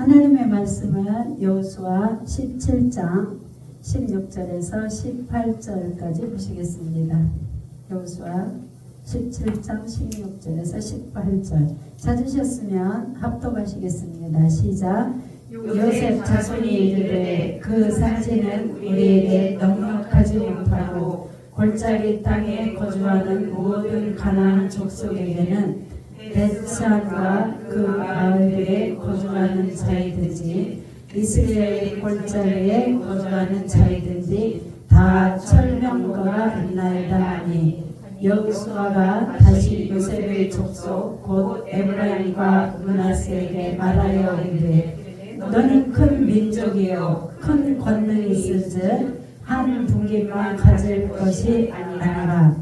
하나님의 말씀은 여호수아 17장 16절에서 18절까지 보시겠습니다. 여호수아 17장 16절에서 18절 찾으셨으면 합독하시겠습니다. 시작. 요셉 자손이 이르되 그 산지는 우리에게 넉넉하지 못하고 골짜기 땅에 거주하는 모든 가나안 족속에게는 벳산과 그 마을들에 거주하는 자이든지 이스라엘 골짜기에 거주하는 자이든지 다 철명거가 있나이다 하니 여호수아가 다시 요셉의 족속 곧 에브라임과 므낫세에게 말하여 이르되 너는 큰 민족이요 큰 권능이 있은즉 한 분깃만 가질 것이 아니라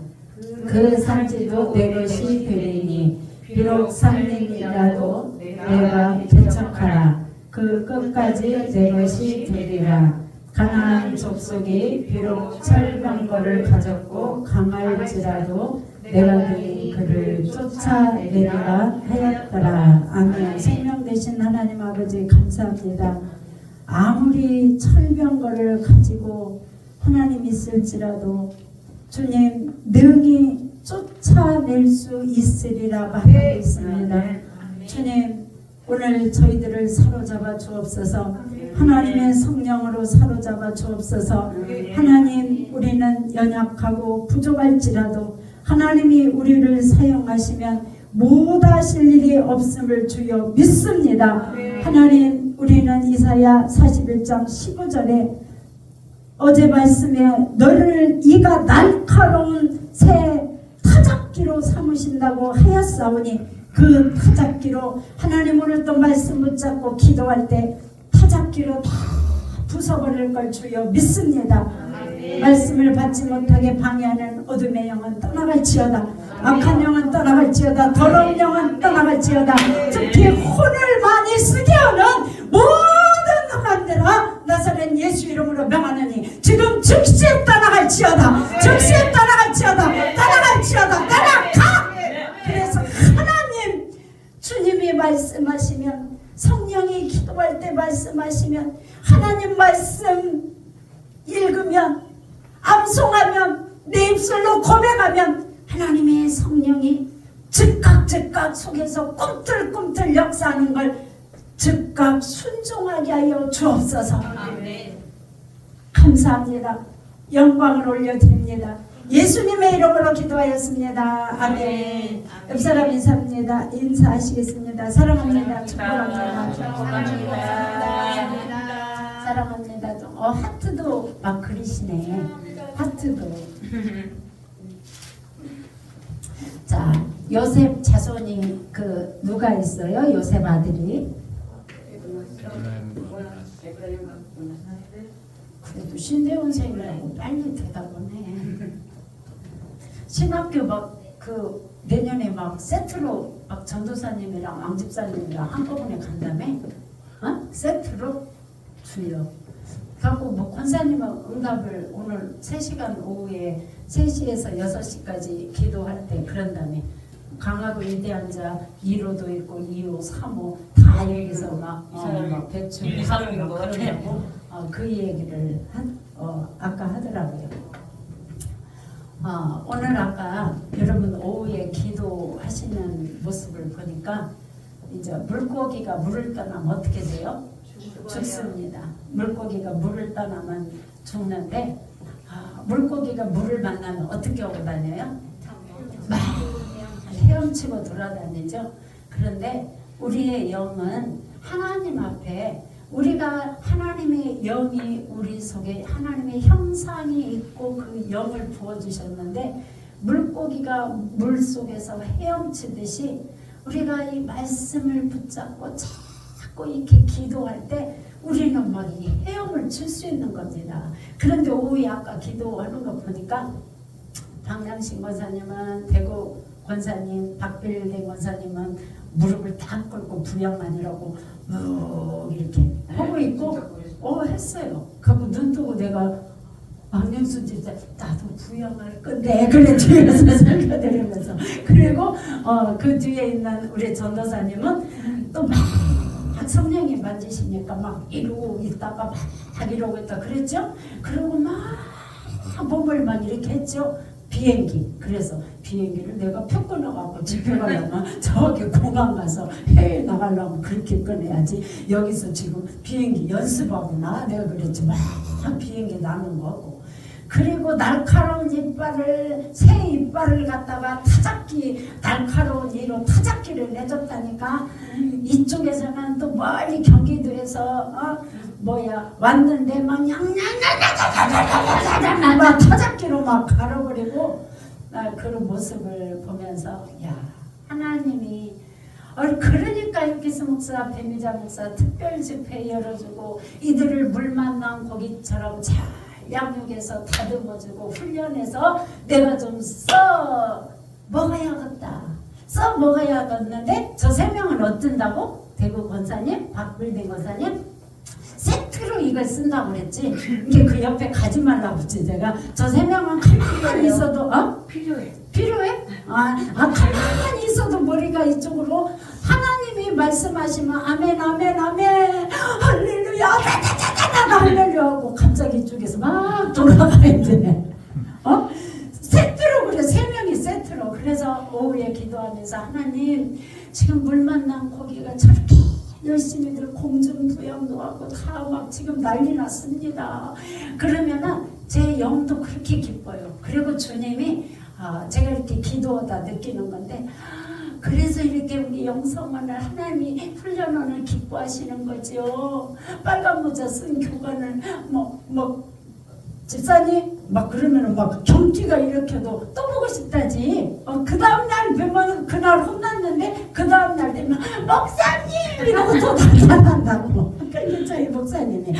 그 산지도 내 것이 되리니 비록 산림이라도 내가 개척하라 그 끝까지 내 것이 되리라. 가나안 족속이 비록 철병거를 가졌고 강할지라도 내가 그를 쫓아내리라 하였더라. 아멘. 생명 되신 하나님 아버지 감사합니다. 아무리 철병거를 가지고 하나님 있을지라도 주님 능히 쫓아낼 수 있으리라고 하고 있습니다. 주님 오늘 저희들을 사로잡아 주옵소서. 하나님의 성령으로 사로잡아 주옵소서. 하나님 우리는 연약하고 부족할지라도 하나님이 우리를 사용하시면 못하실 일이 없음을 주여 믿습니다. 하나님 우리는 이사야 41장 15절에 어제 말씀에 너를 이가 날카로운 새 타작기로 삼으신다고 하였사오니 그 타작기로 하나님 오늘 또 말씀 붙잡고 기도할 때 타작기로 다 부숴버릴 걸 주여 믿습니다. 말씀을 받지 못하게 방해하는 어둠의 영은 떠나갈지어다. 악한 영은 떠나갈지어다. 더러운 영은 떠나갈지어다. 특히 혼을 많이 쓰게 하는 모든 흑암들아 나사렛 예수 이름으로 명하느니 지금 즉시 떠나갈지어다. 즉시 떠나갈지어다. 떠나갈지어다. 떠나가. 그래서 하나님 주님이 말씀하시면 성령이 기도할 때 말씀하시면 하나님 말씀 읽으면 암송하면 내 입술로 고백하면 하나님의 성령이 즉각 속에서 꿈틀꿈틀 역사하는 걸 즉각 순종하게 하여 주옵소서. 감사합니다. 영광을 올려드립니다. 예수님의 이름으로 기도하였습니다. 아멘. 옆사람 인사하시겠습니다. 사랑합니다. 축복합니다. 사랑합니다. 하트도 막 그리시네. 하트도. 자, 요셉 자손이 누가 있어요? 요셉 아들이. 그래도 신대원생이라고 빨리 대답을 해. 신학교 내년에 세트로 전도사님이랑 왕집사님이랑 한꺼번에 간다며? 세트로 주려. 그래갖고 권사님은 응답을 오늘 3시간 오후에 3시에서 6시까지 기도할 때 그런다며. 강하고 위대한 자 1호도 있고 2호, 3호 다 여기서 배추 그러냐고 그 얘기를 아까 하더라고요. 오늘 아까 여러분 오후에 기도하시는 모습을 보니까 이제 물고기가 물을 떠나면 어떻게 돼요? 죽습니다. 물고기가 물을 떠나면 죽는데 물고기가 물을 만나면 어떻게 오고 다녀요? 막 헤엄치고 돌아다니죠. 그런데 우리의 영은 하나님 앞에 우리가 하나님의 영이 우리 속에 하나님의 형상이 있고 그 영을 부어주셨는데 물고기가 물 속에서 헤엄치듯이 우리가 이 말씀을 붙잡고 자꾸 이렇게 기도할 때 우리는 막 이 헤엄을 칠 수 있는 겁니다. 그런데 오후에 아까 기도하는 거 보니까 박량신 권사님은 대구 권사님, 박빌대 권사님은 무릎을 딱 꿇고 부양만이라고 이렇게 하고 있고 했어요. 그리고 눈 뜨고 내가 박명수 집사 나도 부양할 건데 그래 뒤에서 설교드리면서 그리고 그 뒤에 있는 우리 전도사님은 또 막 성령이 만지시니까 막 이러고 있다가 막 이러고 있다 그랬죠? 그러고 막 몸을 막 이렇게 했죠? 비행기. 그래서 비행기를 내가 표 끊어갖고 집에 가려면 저기 공항 가서 해외 나가려면 그렇게 끊어야지. 여기서 지금 비행기 연습하고 나 내가 그랬지. 막 비행기 나는 거고. 그리고 날카로운 이빨을 새 이빨을 갖다가 타작기 날카로운 이로 타작기를 내줬다니까. 이쪽에서는 또 멀리 경기도에서 왔는데 막 양양양양양양양양양 막 타작기로 막 갈아버리고 그런 모습을 보면서 야 하나님이 그러니까 유키스 목사, 배미자 목사 특별 집회 열어주고 이들을 물 만난 고기처럼 잘 양육해서 다듬어주고 훈련해서 내가 좀 써 먹어야겠는데 저 세 명은 어쩐다고? 대구 권사님, 박불대 권사님 세트로 이걸 쓴다고 그랬지. 이게 그 옆에 가지 말라고 했지 제가. 저 세 명은 가만히 있어도 필요해? 가만히 있어도 머리가 이쪽으로 하나님이 말씀하시면 아멘 할렐루야 할렐루야 하고 갑자기 이쪽에서 막 돌아가야 돼. 세트로 그래. 세 명이 세트로. 그래서 오후에 기도하면서 하나님 지금 물 만난 고기가 저렇게 열심히들 공중부양도 하고 다 막 지금 난리 났습니다. 그러면은 제 영도 그렇게 기뻐요. 그리고 주님이 제가 이렇게 기도하다 느끼는 건데 그래서 이렇게 우리 영성원을 하나님이 훈련원을 기뻐하시는 거죠. 빨간 모자 쓴 교관을 집사님 막 그러면은 막 경기가 일으켜도 또 보고 싶다지. 그 다음날 뵈면 그날 혼났는데 그 다음날 되면 목사님 이러고 또 나타난다고. 그러니까 저희 목사님이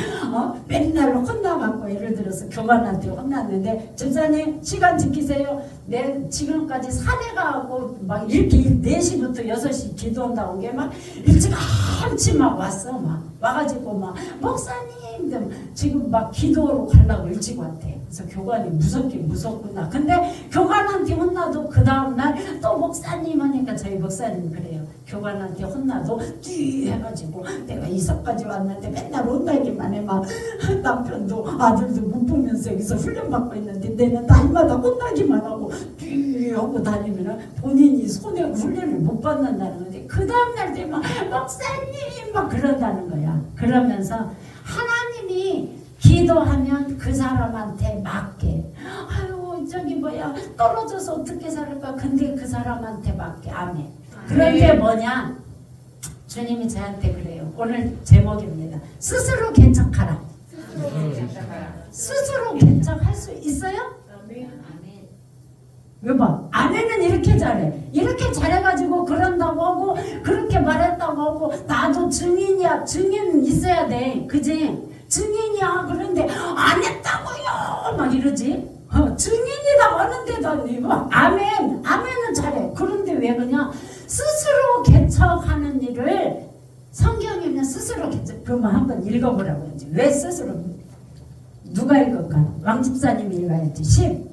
맨날 혼나갖고 예를 들어서 교관한테 혼났는데 집사님 시간 지키세요. 내 지금까지 산에 가고 막 이렇게 4시부터 6시 기도한다고 게 막 일찌감치 막 왔어. 막 와가지고 막 목사님 지금 막 기도로 가려고 일찍 왔대. 그래서 교관이 무섭긴 무섭구나. 근데 교관한테 혼나도 그 다음날 또 목사님 하니까 저희 목사님 그래요. 교관한테 혼나도 쥐 해가지고 내가 이사까지 왔는데 맨날 혼나기만 해. 막 남편도 아들도 못 보면서 여기서 훈련받고 있는데 내는 날마다 혼나기만 하고 쥐 하고 다니면 본인이 손에 훈련을 못 받는다는 건데 그 다음날 되면 목사님 막 그런다는 거야. 그러면서 하나님이 기도하면 그 사람한테 맞게. 아유 저기 떨어져서 어떻게 살을까. 근데 그 사람한테 맞게. 아멘. 그런데 뭐냐 주님이 저한테 그래요. 오늘 제목입니다. 스스로 개척하라. 스스로 개척할 수 있어요? 여봐 아멘은 이렇게 잘해. 이렇게 잘해가지고 그런다고 하고 그렇게 말했다고 하고 나도 증인이야. 증인 있어야 돼. 그지? 증인이야. 그런데 안 했다고요 막 이러지. 증인이라고 하는데도 막 아멘은 잘해. 그런데 왜 그냥 스스로 개척하는 일을 성경에는 스스로 개척. 그러면 한번 읽어보라고 하지. 왜 스스로? 누가 읽을까? 왕집사님이 읽어야지.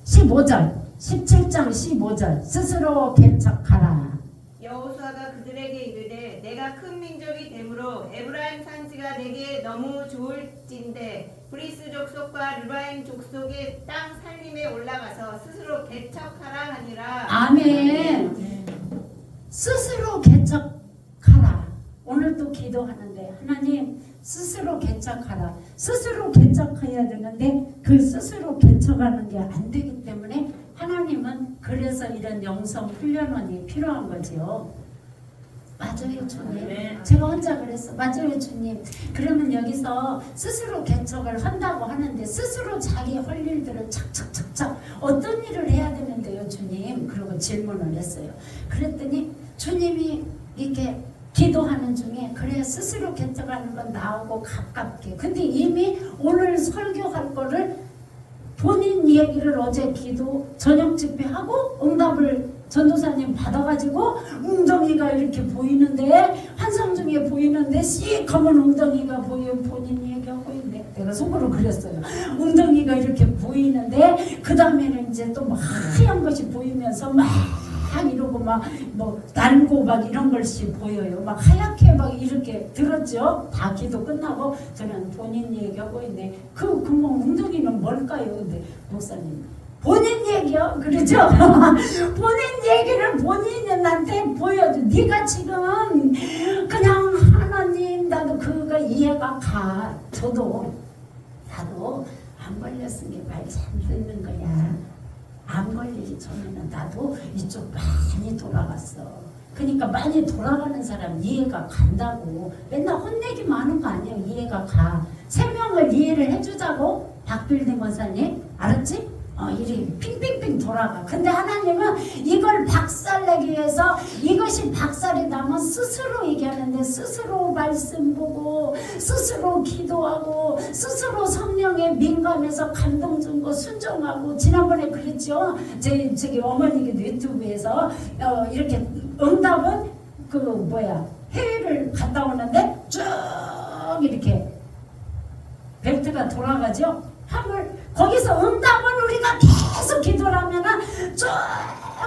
15절 17장 15절 스스로 개척하라. 여호수아가 그들에게 이르되 내가 큰 민족이 되므로 에브라임 산지가 내게 너무 좋을진대 브리스 족속과 르바임 족속의 땅 살림에 올라가서 스스로 개척하라 하니라. 아멘. 스스로 개척하라. 오늘도 기도하는데 하나님 스스로 개척하라. 스스로 개척해야 되는데 그 스스로 개척하는 게 안 되기 때문에 하나님은 그래서 이런 영성 훈련원이 필요한 거지요. 맞아요 주님. 제가 혼자 그랬어. 맞아요 주님. 그러면 여기서 스스로 개척을 한다고 하는데 스스로 자기 할 일들을 착착착착 어떤 일을 해야 되는데요 주님. 그러고 질문을 했어요. 그랬더니 주님이 이렇게 기도하는 중에 그래 스스로 개척하는 건 나오고 가깝게. 근데 이미 오늘 설교할 거를 본인 얘기를 어제 기도 저녁 집회하고 응답을 전도사님 받아가지고 웅덩이가 이렇게 보이는데 환상 중에 보이는데 시커먼 웅덩이가 보여. 본인 얘기하고 있네. 내가 속으로 그랬어요. 웅덩이가 이렇게 보이는데 그 다음에는 이제 또 막 하얀 것이 보이면서 막 이러고 막 뭐 날고 막 이런 것이 보여요. 막 하얗게 막 이렇게 들었죠. 다 기도 끝나고 저는 본인 얘기하고 있네. 뭐 웅덩이는 뭘까요? 근데 목사님 본인 얘기요? 그러죠? 본인 얘기를 본인한테 보여줘. 네가 지금 그냥 하나님 나도 그거 이해가 가. 나도 안 걸렸으니까 말 잘 듣는 거야. 안 걸리기 전에는 나도 이쪽 많이 돌아갔어. 그러니까 많이 돌아가는 사람 이해가 간다고. 맨날 혼내기만 하는 거 아니야. 이해가 가. 3명을 이해를 해주자고. 박빌딩 원사님 알았지? 이렇게 핑핑핑 돌아가. 근데 하나님은 이걸 박살내기 위해서 이것이 박살이 나면 스스로 얘기하는데 스스로 말씀 보고 스스로 기도하고 스스로 성령에 민감해서 감동 준 거 순종하고. 지난번에 그랬죠. 저기 어머니도 유튜브에서 이렇게 응답은 해외를 갔다 오는데 쭉 이렇게 벨트가 돌아가죠. 거기서 응답은 우리가 계속 기도를 하면은 쭉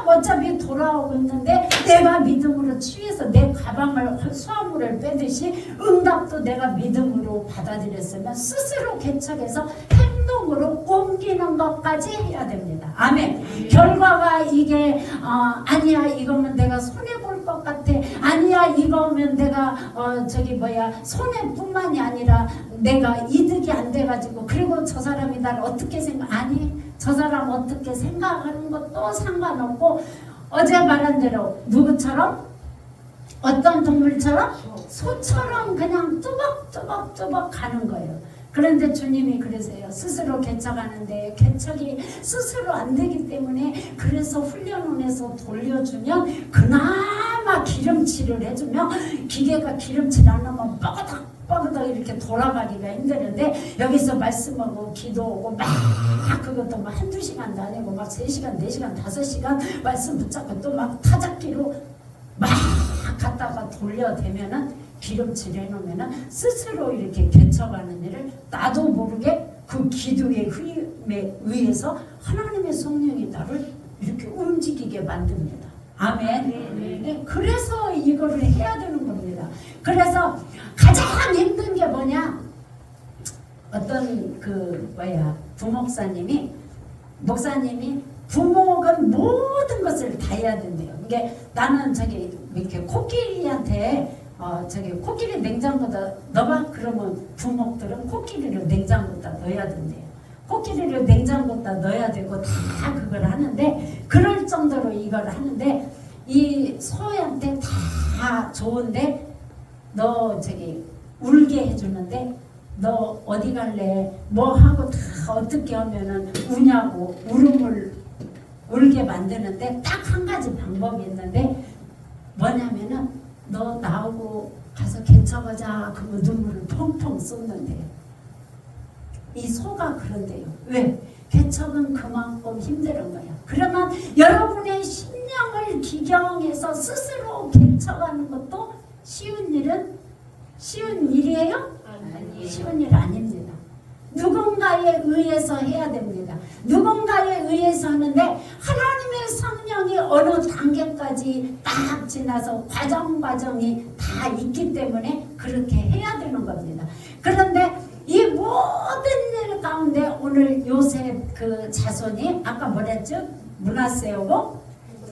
어차피 돌아오고 있는데 내가 믿음으로 취해서 내 가방을 수화물을 빼듯이 응답도 내가 믿음으로 받아들였으면 스스로 개척해서 행동으로 옮기는 것까지 해야 됩니다. 아멘. 결과가 이게 아니야 이거면 내가 손해볼 것 같아. 아니야 이거면 내가 손해뿐만이 아니라 내가 이득이 안 돼가지고 그리고 저 사람이 나를 어떻게 아니 저 사람 어떻게 생각하는 것도 상관없고 어제 말한 대로 누구처럼? 어떤 동물처럼? 소처럼 그냥 뚜벅뚜벅 가는 거예요. 그런데 주님이 그러세요. 스스로 개척하는데 개척이 스스로 안 되기 때문에 그래서 훈련원에서 돌려주면 그나마 기름칠을 해주면 기계가 기름칠 안 하면 뻐그덕 이렇게 돌아가기가 힘드는데 여기서 말씀하고 기도하고 막 그것도 막 한두 시간도 아니고 막 3시간, 4시간, 5시간 말씀 붙잡고 또 막 타작기로 막 갖다가 돌려대면은 기름칠 해놓으면은 스스로 이렇게 개척하는 일을 나도 모르게 그 기도의 힘에 의해서 하나님의 성령이 나를 이렇게 움직이게 만듭니다. 아멘. 네, 그래서 이거를 해야 되는 겁니다. 그래서 가장 힘든 게 뭐냐? 어떤 목사님이 부목은 모든 것을 다 해야 된대요. 이게 나는 이렇게 코끼리한테 코끼리 냉장고에다 넣어봐? 그러면 부목들은 코끼리를 냉장고에다 넣어야 된대요. 코끼리를 냉장고에다 넣어야 되고 다 그걸 하는데 그럴 정도로 이걸 하는데 이 소한테 다 좋은데 너 울게 해주는데 너 어디 갈래? 뭐 하고 다 어떻게 하면은 우냐고 울음을 울게 만드는데 딱 한 가지 방법이 있는데 뭐냐면은 너 나오고 가서 개척하자 그러면 눈물을 펑펑 쏟는데요. 이 소가 그런데요. 왜? 개척은 그만큼 힘든 거야. 그러면 여러분의 심령을 기경해서 스스로 개척하는 것도 쉬운 일이에요? 아니에요. 쉬운 일 아닙니다. 누군가에 의해서 해야 됩니다. 누군가에 의해서 하는데 하나님의 성령이 어느 단계까지 딱 지나서 과정이 다 있기 때문에 그렇게 해야 되는 겁니다. 그런데 이 모든 일 가운데 오늘 요셉 그 자손이 아까 뭐랬죠? 므낫세하고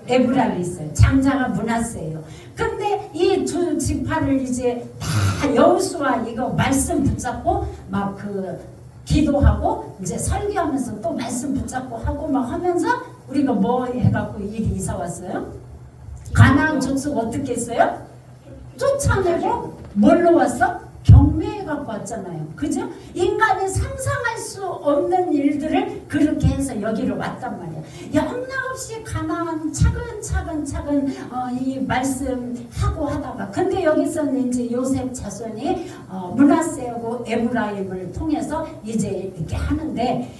에브라임이 있어요. 장자가 므낫세예요. 근데 이 두 지파를 이제 다 여호수아 이거 말씀 붙잡고 막 기도하고 이제 설교하면서 또 말씀 붙잡고 하고 막 하면서 우리가 뭐 해갖고 일이 이사 왔어요? 가나안 족속 어떻게 했어요? 쫓아내고 뭘로 왔어? 경매해갖고 왔잖아요. 그죠? 인간이 상상할 수 없는 일들을 그렇게 해서 여기로 왔단 말이야. 영락없이 가나안 차근차근 이 말씀하고 하다가 근데 여기서는 이제 요셉 자손이 므낫세하고 에브라임을 통해서 이제 이렇게 하는데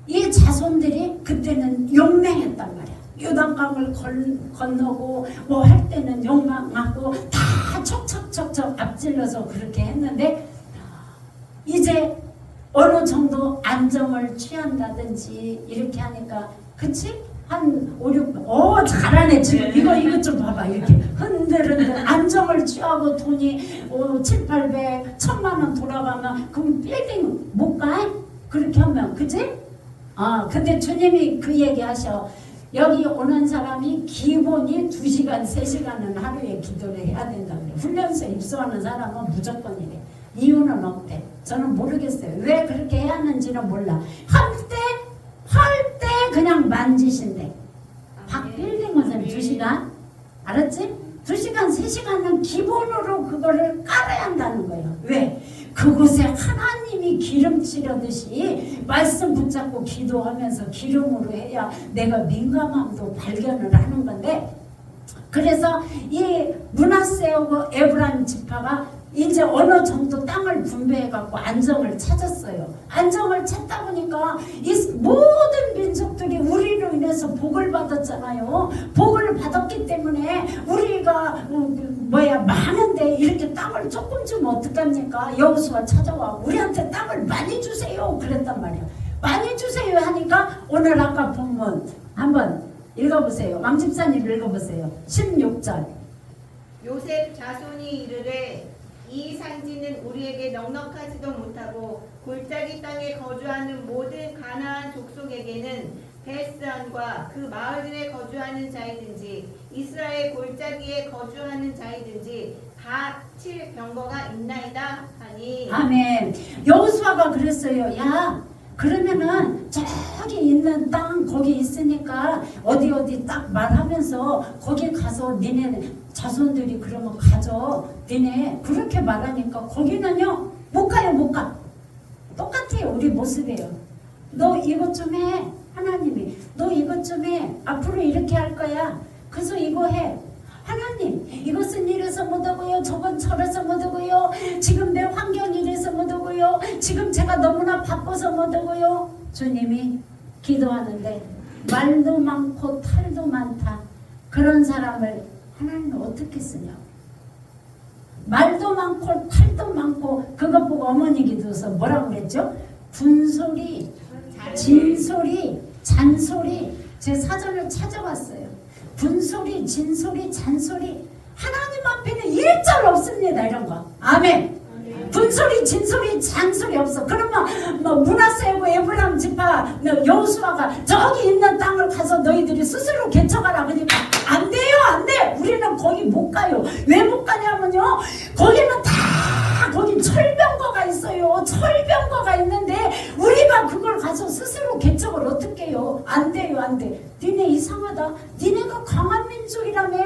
이 자손들이 그때는 용맹했단 말이야. 요단강을 건너고 뭐 할 때는 욕망하고 다 척척척척 앞질러서 그렇게 했는데 이제 어느 정도 안정을 취한다든지 이렇게 하니까 그치? 한 5, 6, 잘하네 지금. 이거 좀 봐봐. 이렇게 흔들흔들 안정을 취하고 돈이 7, 800, 1000만 원 돌아가면 그럼 빌딩 못 가? 그렇게 하면 그지? 근데 주님이 그 얘기 하셔. 여기 오는 사람이 기본이 2시간, 3시간은 하루에 기도를 해야 된다 그래. 훈련소에 입소하는 사람은 무조건이래. 이유는 없대. 저는 모르겠어요. 왜 그렇게 해야 하는지는 몰라. 할 때 그냥 만지신대. 박 빌딩은 2시간? 알았지? 2시간, 3시간은 기본으로 그거를 깔아야 한다는 거예요. 왜? 그곳에 하나님이 기름칠하듯이 말씀 붙잡고 기도하면서 기름으로 해야 내가 민감함도 발견을 하는 건데, 그래서 이 므낫세하고 에브라임 지파가 이제 어느 정도 땅을 분배해갖고 안정을 찾았어요. 안정을 찾다 보니까 이 모든 민족들이 우리로 인해서 복을 받았잖아요. 복을 받았기 때문에 우리가 많은데 이렇게 땅을 조금 주면 어떡합니까? 여호수아 찾아와 우리한테 땅을 많이 주세요 그랬단 말이야. 많이 주세요 하니까 오늘 아까 본문 한번 읽어보세요. 왕집사님 읽어보세요. 16절. 요셉 자손이 이르되 이 산지는 우리에게 넉넉하지도 못하고 골짜기 땅에 거주하는 모든 가나안 족속에게는 베스안과 그 마을들에 거주하는 자이든지 이스라엘 골짜기에 거주하는 자이든지 다 칠 병거가 있나이다 하니. 아멘. 여호수아가 그랬어요. 야, 그러면은 저기 있는 땅 거기 있으니까 어디 딱 말하면서 거기 가서 니네 자손들이 그러면 가져. 니네 그렇게 말하니까 거기는요 못 가요. 못 가. 똑같아요. 우리 모습이에요. 너 이것 좀 해. 하나님이 너 이것 좀 해. 앞으로 이렇게 할 거야. 그래서 이거 해. 하나님 이것은 이래서 못하고요. 저건 저래서 못하고요. 지금 내 환경이 이래서 못하고요. 지금 제가 너무나 바빠서 못하고요. 주님이 기도하는데 말도 많고 탈도 많다. 그런 사람을 하나님은 어떻게 쓰냐. 말도 많고 탈도 많고 그것 보고 어머니 기도서 뭐라고 그랬죠? 분소리, 진소리, 잔소리. 제 사전을 찾아봤어요. 분소리, 진소리, 잔소리. 하나님 앞에는 일절 없습니다. 이런 거. 아멘. 분소리, 진소리, 잔소리 없어. 그러면 므낫세하고 에브라임 지파 여호수아가 저기 있는 땅을 가서 너희들이 스스로 개척하라 그러니까 안 돼요. 안 돼. 우리는 거기 못 가요. 왜 못 가냐면요. 거기는 다 거기 철병거가 있어요. 철병거가 있는데 우리가 그걸 가서 스스로 개척을 어떻게 해요? 안 돼요. 안 돼. 니네 이상하다. 니네가 강한 민족이라며.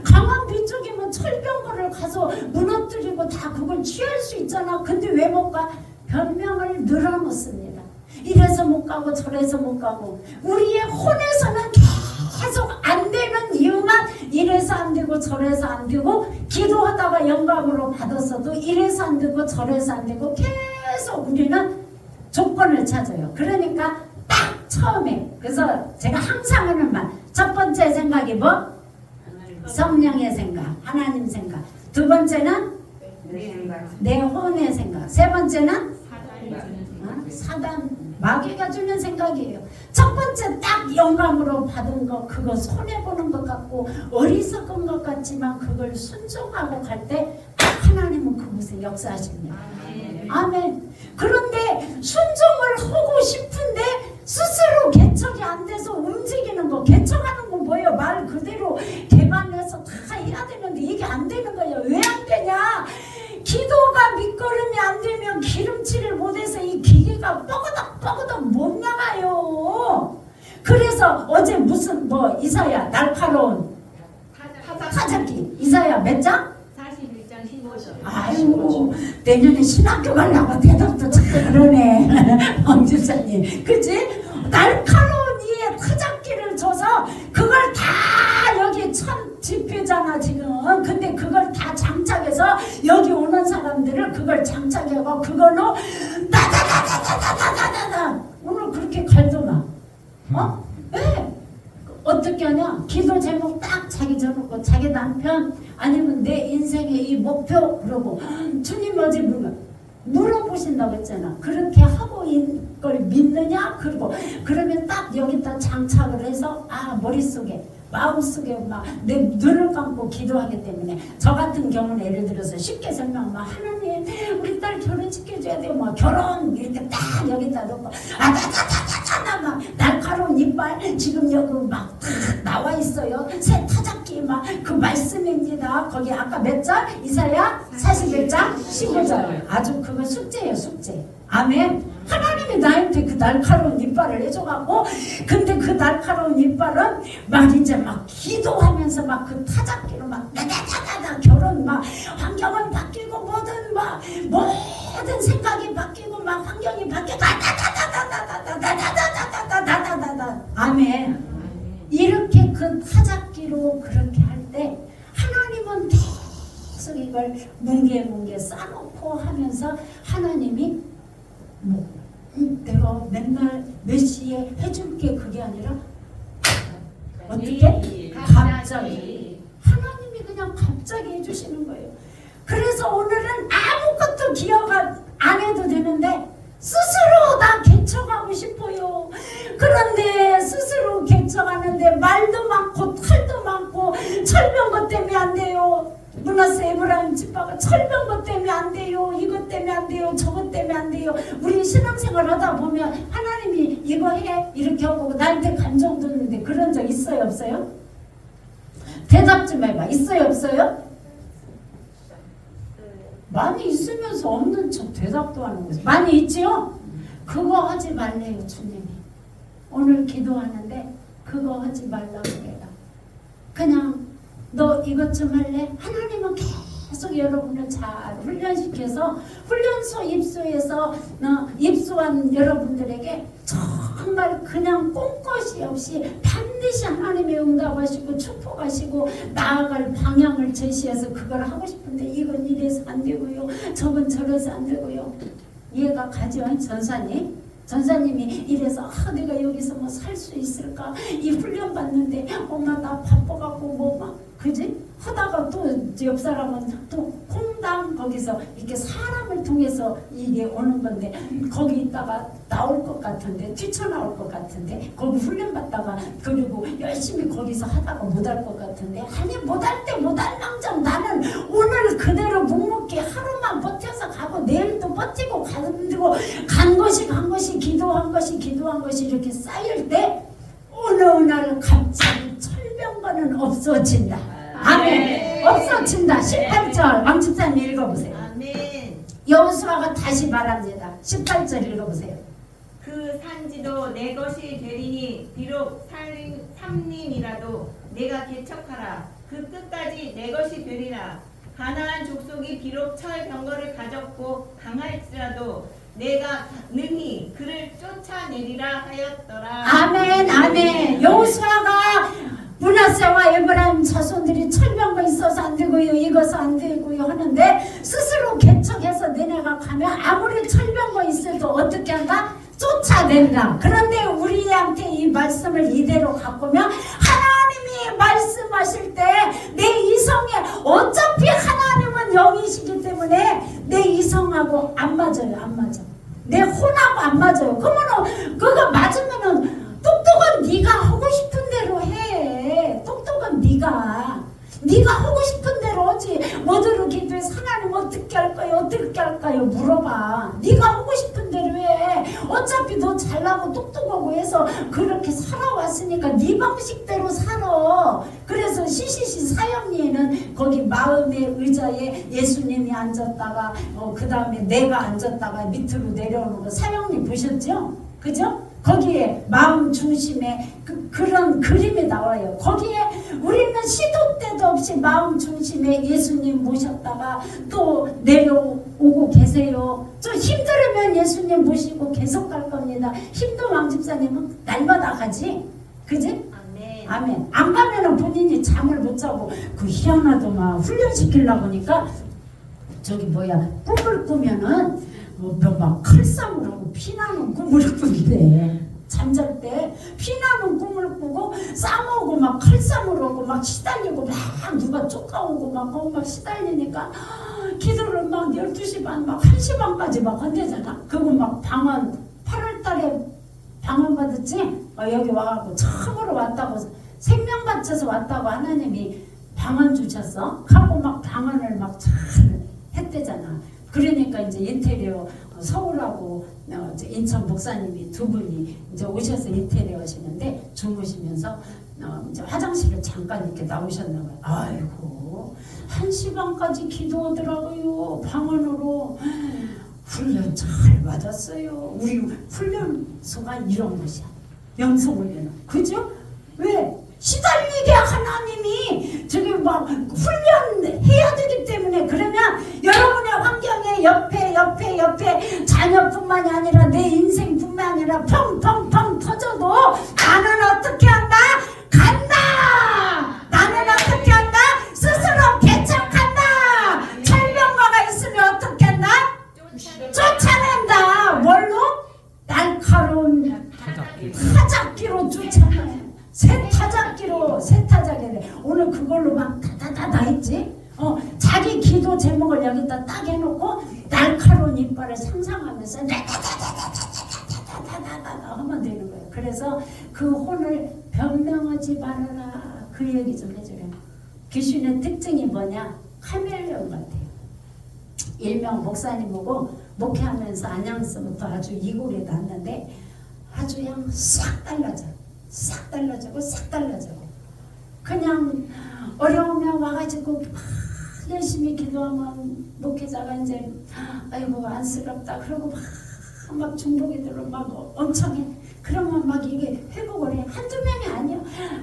강한 민족이면 철병거를 가서 무너뜨리고 다 그걸 취할 수 있잖아. 근데 왜 못 가? 변명을 늘어놓습니다. 이래서 못 가고 저래서 못 가고. 우리의 혼에서는 계속 안 되는 이유만 이래서 안 되고 저래서 안 되고, 기도하다가 영감으로 받았어도 이래서 안 되고 저래서 안 되고 계속 우리는 조건을 찾아요. 그러니까 딱 처음에, 그래서 제가 항상 하는 말, 첫 번째 생각이 뭐? 성령의 생각, 하나님 생각. 두 번째는 내 혼의 생각. 세 번째는 사단, 마귀가 주는 생각이에요. 첫 번째 딱 영감으로 받은 거, 그거 손해보는 것 같고 어리석은 것 같지만 그걸 순종하고 갈 때 하나님은 그곳에 역사하십니다. 아멘. 그런데 순종을 하고 싶은데 스스로 개척이 안 돼서 움직이는 거. 개척하는 건 뭐예요? 말 그대로 개발해서 다 해야 되는데 이게 안 되는 거예요. 왜 안 되냐? 기도가 밑거름이 안 되면 기름칠을 못해서 이 기계가 뻐그덕 못 나가요. 그래서 어제 무슨 이사야 날카로운 타작기 이사야 몇 장? 41장 15절. 아이고 내년에 신학교 가려고 대답도 참 그러네. 왕집사님 그치? 날카로운 이에 타작기를 줘서 그걸 다 여기 천 지표잖아 지금. 근데 그걸 다 장착해서 여기 오는 사람들을 그걸 장착해서 그걸로 따다다다다다다다다 오늘 그렇게 갈더만. 왜? 어떻게 하냐? 기도 제목 딱 자기 적었고 자기 남편 아니면 내 인생의 이 목표 그러고 주님 어제 물면 물어보신다고 했잖아. 그렇게 하고 있는 걸 믿느냐? 그리고 그러면 딱 여기다 장착을 해서 머릿속에 마음속에 막 내 눈을 감고 기도하기 때문에 저 같은 경우는 예를 들어서 쉽게 설명하면 하나님 우리 딸 결혼시켜줘야 돼요. 막 결혼 이렇게 딱 여기다 놓고 다다다다다다 막 날카로운 이빨 지금 여기 막 나와 있어요. 새 타작기 막 그 말씀입니다. 거기 아까 몇 절? 이사야 41장 15절. 아주 그거 숙제예요, 숙제. 아멘. 하나님이 나한테 그 날카로운 이빨을 해줘갖고, 근데 그 날카로운 이빨은 막 이제 막 기도하면서 막 그 타작기로 막 다다다다다 결혼 막 환경은 바뀌고 모든 생각이 바뀌고 막 환경이 바뀌고 다다다다다다다다다다다다다다다다다. 아멘. 이렇게 그 타작기로 그렇게 할 때 하나님은 계속 이걸 뭉게뭉게 싸놓고 하면서 하나님이 내가 맨날 몇 시에 해줄게 그게 아니라 어떻게? 갑자기 하나님이 그냥 갑자기 해주시는 거예요. 그래서 오늘은 아무것도 기억 안 해도 되는데 스스로 다 개척하고 싶어요. 그런데 스스로 개척하는데 말도 많고 탈도 많고 철병거 때문에 안 돼요. 문하세 에브라임 집사가 철병거 때문에 안 돼요. 이것 때문에 안 돼요. 저것 때문에 안 돼요. 우리 신앙생활 하다 보면 하나님이 이거 해 이렇게 하고 나한테 감정 줬는데 그런 적 있어요 없어요? 대답 좀 해봐. 있어요 없어요? 많이 있으면서 없는 척 대답도 하는 거죠. 많이 있지요? 그거 하지 말래요 주님이. 오늘 기도하는데 그거 하지 말라고 그래요. 그냥 너 이것 좀 할래? 하나님은 계속 여러분을 잘 훈련시켜서 훈련소 입소해서 입소한 여러분들에게 정말 그냥 꼼것이 없이 반드시 하나님의 응답하시고 축복하시고 나아갈 방향을 제시해서 그걸 하고 싶은데 이건 이래서 안 되고요. 저건 저래서 안 되고요. 이해가 가죠? 전사님이 이래서 내가 여기서 뭐 살 수 있을까? 이 훈련 받는데 엄마 나 바빠갖고 뭐 막 그지? 하다가 또 옆 사람은 또 콩당 거기서 이렇게 사람을 통해서 이게 오는 건데 거기 있다가 나올 것 같은데 뛰쳐나올 것 같은데 거기 훈련 받다가 그리고 열심히 거기서 하다가 못할 것 같은데 아니 못할 때 못할망정 나는 오늘 그대로 묵묵히 하루만 버텨서 가고 내일도 버티고 간 것이 기도한 것이 이렇게 쌓일 때 어느 날 갑자기 철병거는 없어진다. 아멘. 없어진다. 18절 왕집사님 읽어보세요. 아멘. 여호수아가 다시 말합니다. 18절 읽어보세요. 그 산지도 내 것이 되리니 비록 삼림이라도 내가 개척하라. 그 끝까지 내 것이 되리라. 가나안 족속이 비록 철병거를 가졌고 강할지라도 내가 능히 그를 쫓아내리라 하였더라. 아멘. 아멘. 여호수아가 므낫세와 에브라임 자손들이 철병거 있어서 안 되고요. 이것은 안 되고요 하는데 스스로 개척해서 너네가 가면 아무리 철병거 있어도 어떻게 한다? 쫓아낸다. 그런데 우리한테 이 말씀을 이대로 갖고면 하나님이 말씀하실 때 내 이성에 어차피 하나님은 영이시기 때문에 내 이성하고 안 맞아요. 안 맞아. 내 혼하고 안 맞아요. 그러면 그거 맞으면은 똑똑한 네가 하고 싶은 대로 해. 똑똑한 네가 하고 싶은 대로 하지. 뭐들을 기도해서 하나님 어떻게 할까요? 물어봐. 네가 하고 싶은 대로 해. 어차피 너 잘나고 똑똑하고 해서 그렇게 살아왔으니까 네 방식대로 살아. 그래서 CCC 사형리에는 거기 마음의 의자에 예수님이 앉았다가 그 다음에 내가 앉았다가 밑으로 내려오는 거 사형리 보셨죠? 그죠? 거기에 마음 중심에 그런 그림이 나와요. 거기에 우리는 시도 때도 없이 마음 중심에 예수님 모셨다가 또 내려오고 계세요. 좀 힘들으면 예수님 모시고 계속 갈 겁니다. 힘든 왕집사님은 날마다 가지. 그지? 아멘. 안 가면은 본인이 잠을 못 자고 그 희한하도 막 훈련시키려고 하니까 꿈을 꾸면은 막 칼싸움을 하고 피나는 꿈을 꾸는데 잠잘 때 피나는 꿈을 꾸고 싸우고 막 칼싸움을 하고 막 시달리고 막 누가 쫓아오고 막 시달리니까 기도를 막 12시 반 막 1 1시 반까지 막 한대잖아. 그거 막 방언 8월 달에 방언 받았지? 여기 와갖고 처음으로 왔다고 생명 바쳐서 왔다고 하나님이 방언 주셨어. 하고 막 방언을 막 잘 했대잖아. 그러니까 이제 인테리어 서울하고 인천 목사님이 두 분이 이제 오셔서 인테리어 하시는데 주무시면서 이제 화장실을 잠깐 이렇게 나오셨나 봐요. 아이고 1시 반까지 기도하더라고요. 방언으로. 훈련 잘 받았어요. 우리 훈련소가 이런 곳이야. 영성훈련은. 그죠? 왜? 시달리게 하나님이 저기 막 훈련해야 되기 때문에. 그러면 여러분의 환경에 옆에 자녀뿐만이 아니라 내 인생뿐만 아니라 펑펑펑 터져도 나는 어떻게 한다? 간다! 나는 어떻게 한다? 스스로 개척한다! 철병과가 있으면 어떻게 한다? 쫓아낸다! 뭘로? 날카로운 타작기로 쫓아내. 새 타작기로 오늘 그걸로 막 다다다다 했지. 자기 기도 제목을 여기다 딱 해놓고 날카로운 이빨을 상상하면서 다다다다다다다다다 하면 되는 거예요. 그래서 그 혼을 변명하지 말아라. 그 얘기 좀 해주래요. 귀신의 특징이 뭐냐? 카멜레온 같아요. 일명 목사님하고 목회하면서 안양서부터 아주 이골에 났는데 아주 그냥 싹 달라져요. 싹 달라지고 그냥 어려우면 와가지고 막 열심히 기도하면 목회자가 이제 아이고 안쓰럽다 그러고 막 중독이 들어 막 엄청 해. 그러면 막 이게 회복을 해. 한두 명이 아니야.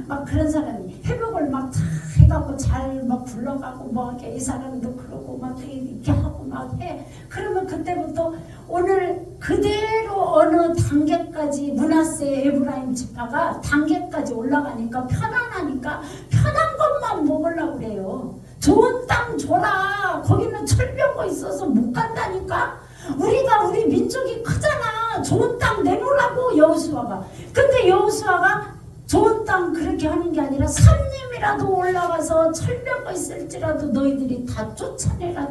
막 그런 사람이 회복을 막 다 해갖고 잘 막 불러가고 뭐 이렇게 이 사람도 그러고 막 이렇게 하고 막 해. 그러면 그때부터 오늘 그대로 어느 단계까지 므낫세 에브라임 지파가 단계까지 올라가니까 편안하니까 편한 것만 먹으려고 그래요. 좋은 땅 줘라. 거기는 철벽고 있어서 못 간다니까. 우리 민족이 크잖아. 좋은 땅 내놓으라고 여호수아가. 근데 여호수아가 좋은 땅 그렇게 하는 게 아니라 산림이라도 올라가서 철벽고 있을지라도 너희들이 다 쫓아내라.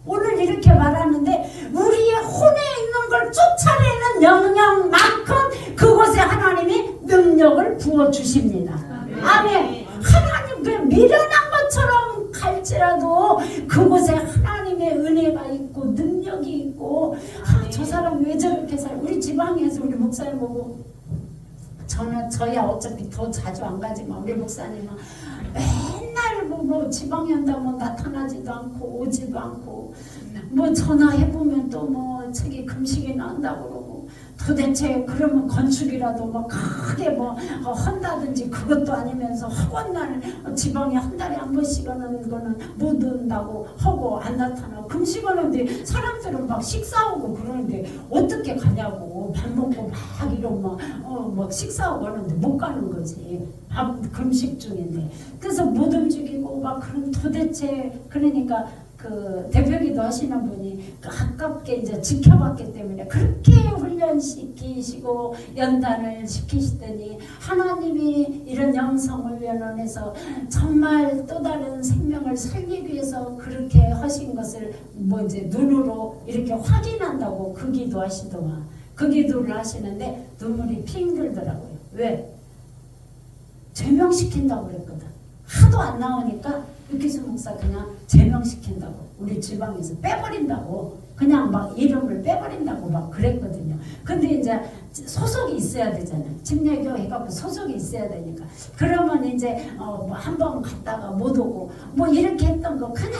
오늘 이렇게 말하는데 우리의 혼에 있는 걸 쫓아내는 영역만큼 그곳에 하나님이 능력을 부어주십니다. 아멘. 하나님 그 미련한 것처럼 갈지라도 그곳에 하나님의 은혜가 있고 능력이 있고 저 사람 왜 저렇게 살아. 우리 지방에서 우리 목사님 보고 저야 어차피 더 자주 안 가지만 우리 목사님은 맨날 뭐 지방에 한다면 나타나지도 않고 오지도 않고 뭐 전화해보면 또 뭐 저기 금식이나 한다고 그러고 도대체 그러면 건축이라도 뭐 크게 뭐 한다든지 그것도 아니면서 학원날 지방에 한 달에 한 번씩 하는 거는 못 온다고 하고 안 나타나고 금식하는데 사람들은 막 식사하고 그러는데 어떻게 가냐고. 밥 먹고 막 이러면 막 식사하고 하는데 못 가는 거지. 밥 금식 중인데. 그래서 못 움직이고 막 그런 도대체 그러니까 그 대표기도 하시는 분이 가깝게 이제 지켜봤기 때문에 그렇게 훈련시키시고 연단을 시키시더니 하나님이 이런 영성훈련원에서 정말 또 다른 생명을 살리기 위해서 그렇게 하신 것을 뭐 이제 눈으로 이렇게 확인한다고 그 기도 하시더만. 그 기도를 하시는데 눈물이 핑 들더라고요. 왜? 제명시킨다고 그랬거든. 하도 안 나오니까 유기수 목사 그냥 제명시킨다고 우리 지방에서 빼버린다고 그냥 막 이름을 빼버린다고 막 그랬거든요. 근데 이제 소속이 있어야 되잖아요. 침례교 해갖고 소속이 있어야 되니까. 그러면 이제 뭐 한 번 갔다가 못 오고 뭐 이렇게 했던 거 그냥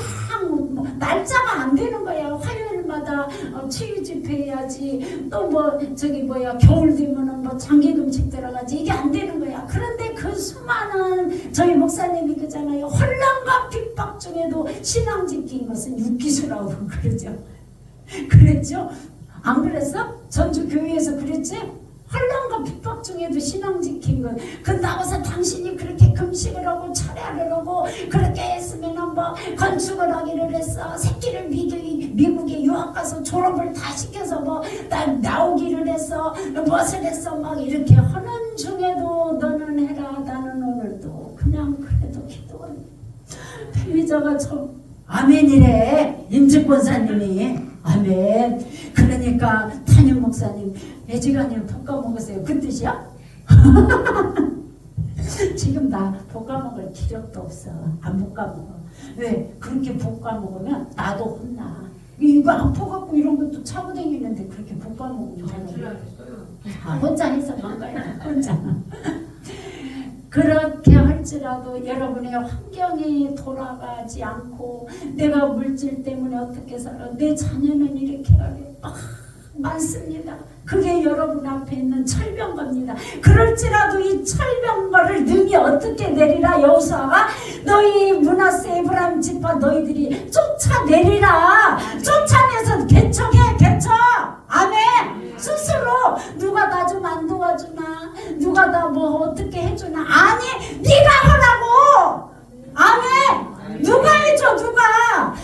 뭐 날짜가 안 되는 거야. 화요일마다 치유 집회 해야지. 또 뭐 저기 뭐야 겨울 되면은 뭐 장기금식 들어가지. 이게 안 되는 거야. 그런데 그 수많은 저희 목사님이 그잖아요. 혼란과 핍박 중에도 신앙 지킨 것은 육기수라고 그러죠. 그랬죠? 안 그랬어? 전주 교회에서 그랬지? 혼란과 핍박 중에도 신앙 지킨 것. 그 나와서 당신이 그렇게 금식을 하고 철야를 하고 그렇게 했으면 뭐 건축을 하기를 했어. 새끼를 미국에 유학 가서 졸업을 다 시켜서 뭐 나오기를 했어. 무엇을 했어. 막 이렇게 하는 중에도 너는 해라. 나는 오늘도 그냥 그래도 기도는. 패미자가 아멘이래. 임직권사님이 아멘. 그러니까 담임 목사님 애지간히 볶아 먹으세요. 그 뜻이야? 지금 나 볶아 먹을 기력도 없어. 안 볶아 먹어. 왜? 그렇게 볶아 먹으면 나도 혼나. 이거 안 퍼갖고 이런 것도 차고 다니는데 그렇게 볶아 먹으면 혼자 해서 망가요. 혼자. 그렇게 할지라도 여러분의 환경이 돌아가지 않고 내가 물질 때문에 어떻게 살아 내 자녀는 이렇게 많습니다. 그게 여러분 앞에 있는 철병거입니다. 그럴지라도 이 철병거를 능히 어떻게 내리라. 여호수아가 너희 므낫세 에브라임 지파 너희들이 쫓아내리라. 쫓아내서 개척해. 개척. 아멘. 스스로 누가 나 좀 안 도와주나, 누가 나 뭐 어떻게 해주나. 아니 네가 하라고. 아멘. 누가 해줘. 누가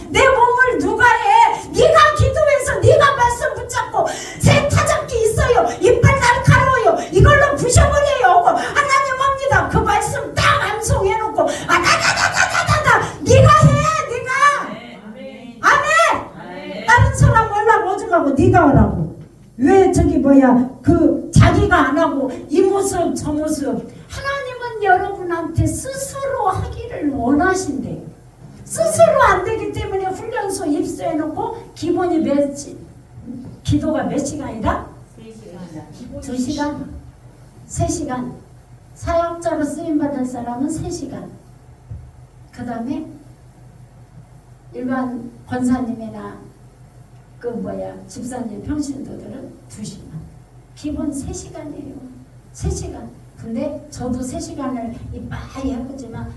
내 몸을 누가 해. 네가 기도해서 네가 말씀 붙잡고 새 타작기 있어요. 이빨 날카로워요. 이걸로 부셔버려요. 하나님 옵니다. 그 말씀 딱 암송해놓고 다다다다다다 네가 해. 네가. 아멘. 다른 사람 하려고 오지 말고 네가 하라고. 왜 저기 뭐야 그 자기가 안 하고 이 모습 저 모습. 하나님은 여러분한테 스스로 하기를 원하신대요. 스스로 안 되기 때문에 훈련소 입소해놓고 기본이 기도가 몇 시간이다? 2시간? 3시간. 사역자로 쓰임받을 사람은 3시간. 그 다음에 일반 권사님이나 그 뭐야 집사님 평신도들은 2시간. 기본 3시간이에요. 3시간. 근데 저도 3시간을 이빠이 해보지만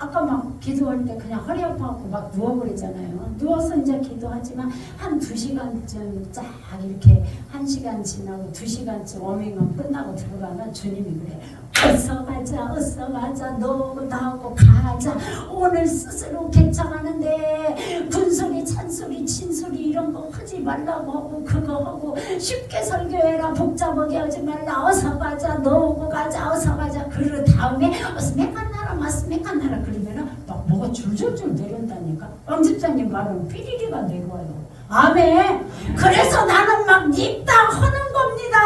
아까 막 기도할 때 그냥 허리 아파갖고 막 누워버리잖아요. 누워서 이제 기도하지만 한 2시간쯤 쫙 이렇게 1시간 지나고 2시간쯤 워밍업 끝나고 들어가면 주님이 그래. 어서 가자. 어서 가자. 너 나하고 가자. 오늘 스스로 개척하는데 군소리 찬소리 친소리 이런 거 하지 말라고 하고 그거 하고 쉽게 설교해라. 복잡하게 하지 말라. 어서 가자. 너 오고 가자. 어서 가자. 그러 다음에 어스메칸 나라 마스메칸 나라 그러면은 막 뭐가 줄줄줄 내려온다니까. 왕 집사님 말은 삐리리가 내려와요. 아멘. 그래서 나는 막 닙다 하는 겁니다.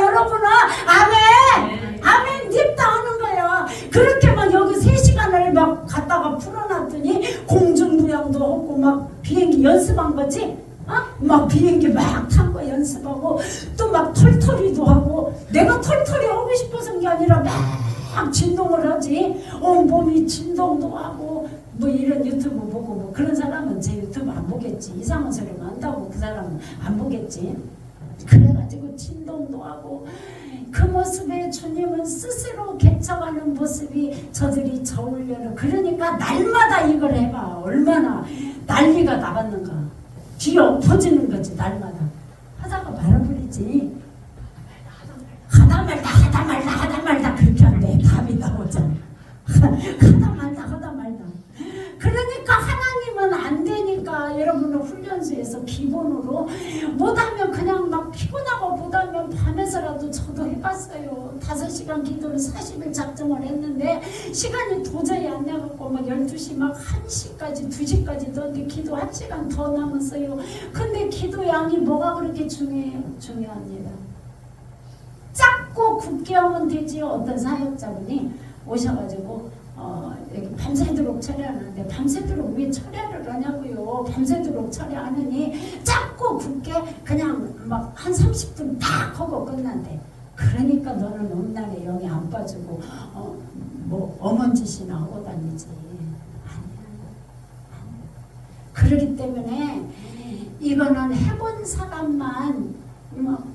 여러분아. 아멘. 아멘. 닙다 하는 거야. 그렇게 막 여기 3시간을 막 갖다가 풀어놨더니 공중부양도 하고 막 비행기 연습한 거지. 막 비행기 막 탄 거 연습하고 또 막 털털이도 하고. 내가 털털이 하고 싶어서 게 아니라 막 진동을 하지. 온몸이 진동도 하고. 뭐 이런 유튜브 보고 뭐 그런 사람은 제 유튜브 안 보겠지. 이상한 소리만 한다고 그 사람은 안 보겠지. 그래가지고 진동도 하고 그 모습에 주님은 스스로 개척하는 모습이 저들이 저울려는. 그러니까 날마다 이걸 해봐. 얼마나 난리가 나갔는가. 뒤에 엎어지는 거지. 날마다 하다가 말아버리지. 하다 말다 그렇게 하는데 답이 나오잖아. 하다 말다. 그러니까 하나님은 안 되니까 여러분은 훈련소에서 기본으로 못하면 그냥 막 피곤하고 못하면 밤에서라도 저도 해봤어요. 5시간 기도를 40일 작정을 했는데 시간이 도저히 안 나갖고 막 12시 막 1시까지 2시까지 넣었는데 기도 1시간 더 남았어요. 근데 기도 양이 뭐가 그렇게 중요해요? 중요합니다. 작고 굳게 하면 되지요. 어떤 사역자분이 오셔가지고 여기 밤새도록 철회하는데 밤새도록 왜 철회를 하냐고요. 밤새도록 철회하느니 작고 굳게 그냥 막 한 30분 딱 하고 끝난대. 그러니까 너는 음날에 영이 안 빠지고 뭐 엄한 짓이나 하고 다니지. 아니야. 그렇기 때문에 이거는 해본 사람만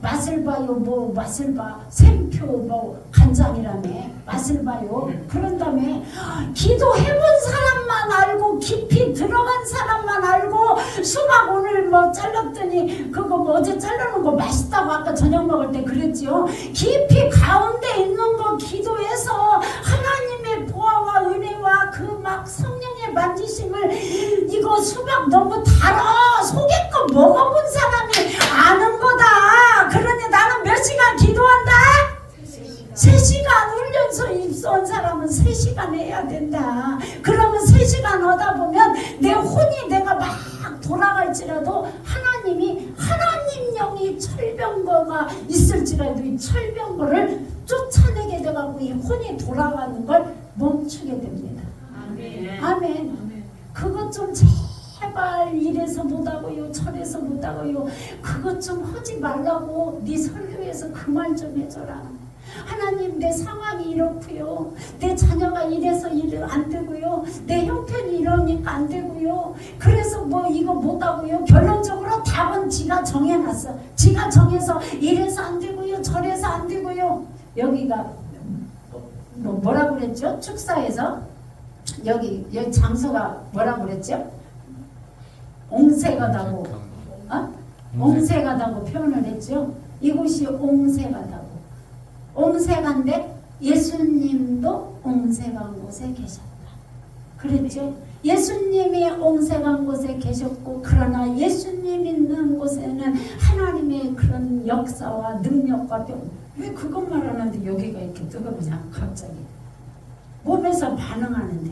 맛을 봐요. 뭐 맛을 봐. 샘표 뭐 간장이라며 맛을 봐요. 그런 다음에 기도해본 사람만 알고 깊이 들어간 사람만 알고 수박 오늘 뭐 잘랐더니 그거 뭐 어제 자르는 거 맛있다고 아까 저녁 먹을 때 그랬지요. 깊이 가운데 있는 거 기도해서 하나님의 보화와 은혜와 그 막 성령의 만지심을 이거 수박 너무 달아 속에 거 먹어본 사람이 아는 거다. 그러니 나는 몇 시간 기도한다? 3시간 훈련소 입소한 사람은 3시간 해야 된다. 그러면 3시간 하다 보면 내 혼자 할지라도 하나님이 하나님 영이 철병거가 있을지라도 이 철병거를 쫓아내게 돼가고 이 혼이 돌아가는 걸 멈추게 됩니다. 아멘. 그것 좀 제발 이래서 못하고요 저래서 못하고요 그것 좀 하지 말라고 네 설교에서 그 말 좀 해줘라. 하나님 내 상황이 이렇고요 내 자녀가 이래서 안 되고요 내 형편이 이러니까 안 되고요 그래서 뭐 이거 못하고요 결론적으로 답은 지가 정해놨어. 지가 정해서 이래서 안 되고요 저래서 안 되고요. 여기가 뭐라고 그랬죠? 축사에서 여기 장소가 뭐라고 그랬죠? 옹세가다고 옹세가다고 표현을 했죠. 이곳이 옹세가다고. 옹세간데 예수님도 옹세간 곳에 계셨다. 그랬죠? 예수님이 옹세간 곳에 계셨고 그러나 예수님 있는 곳에는 하나님의 그런 역사와 능력과 왜 그것만 하는데 여기가 이렇게 뜨거우냐 갑자기 몸에서 반응하는데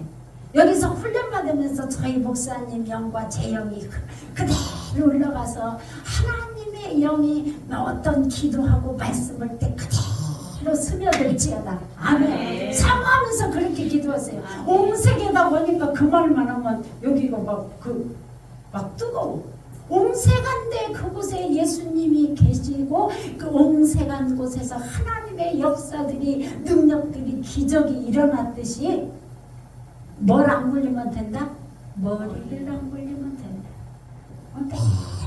여기서 훈련받으면서 저희 목사님 영과 제 영이 그대로 올라가서 하나님의 영이 어떤 기도하고 말씀을 때 그대로 스며들지어다. 아멘. 사모하면서 그렇게 기도하세요. 옹색에다 보니까 그 말만 하면 여기가 막 뜨거워. 옹색한데 그곳에 예수님이 계시고 그 옹색한 곳에서 하나님의 역사들이 능력들이 기적이 일어났듯이 뭘 안 굴리면 된다? 머리를 안 굴리면 된다.